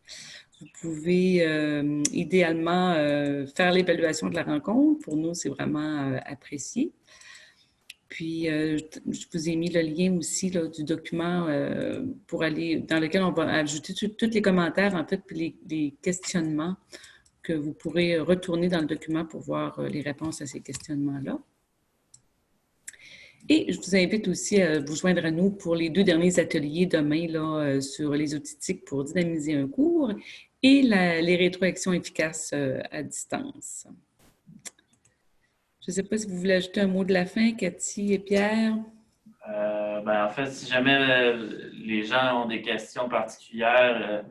Vous pouvez idéalement faire l'évaluation de la rencontre. Pour nous, c'est vraiment apprécié. Puis, je vous ai mis le lien aussi là, du document pour aller, dans lequel on va ajouter tous les commentaires, en fait, puis les questionnements que vous pourrez retourner dans le document pour voir les réponses à ces questionnements-là. Et je vous invite aussi à vous joindre à nous pour les 2 derniers ateliers demain là, sur les outils TIC pour dynamiser un cours et les rétroactions efficaces à distance. Je ne sais pas si vous voulez ajouter un mot de la fin, Cathy et Pierre. En fait, si jamais les gens ont des questions particulières,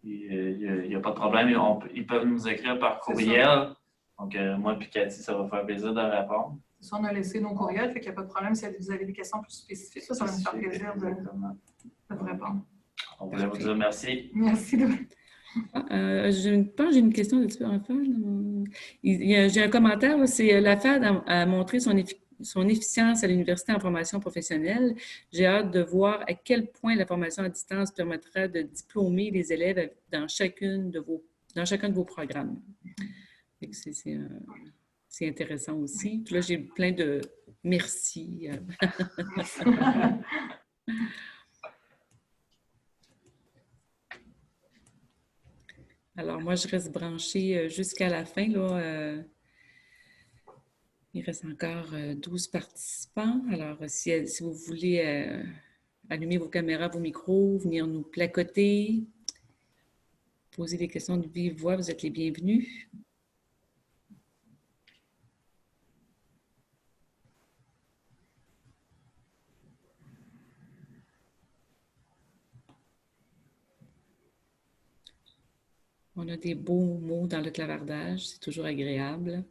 il n'y a pas de problème. Ils peuvent nous écrire par courriel. Donc, moi et Cathy, ça va faire plaisir de répondre. Ça, on a laissé nos courriels, fait qu'il n'y a pas de problème. Si vous avez des questions plus spécifiques, ça va nous faire plaisir de vous répondre. On voulait vous dire merci. Merci. Je pense que j'ai une question de la FAD. J'ai un commentaire, c'est la FAD a montré son efficience à l'Université en formation professionnelle. J'ai hâte de voir à quel point la formation à distance permettra de diplômer les élèves dans chacun de vos programmes. C'est intéressant aussi. Puis là, j'ai plein de merci. Alors, moi, je reste branchée jusqu'à la fin. Là, il reste encore 12 participants. Alors, si vous voulez allumer vos caméras, vos micros, venir nous placoter, poser des questions de vive voix, vous êtes les bienvenus. On a des beaux mots dans le clavardage, c'est toujours agréable.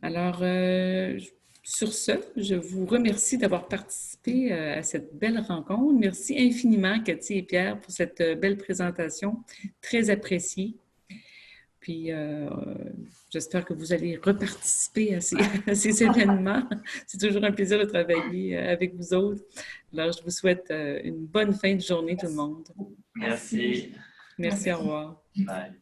Alors, sur ce, je vous remercie d'avoir participé à cette belle rencontre. Merci infiniment, Cathy et Pierre, pour cette belle présentation, très appréciée. Puis, j'espère que vous allez reparticiper à ces événements. C'est toujours un plaisir de travailler avec vous autres. Alors, je vous souhaite une bonne fin de journée, tout le monde. Merci. Merci, au revoir. Bye.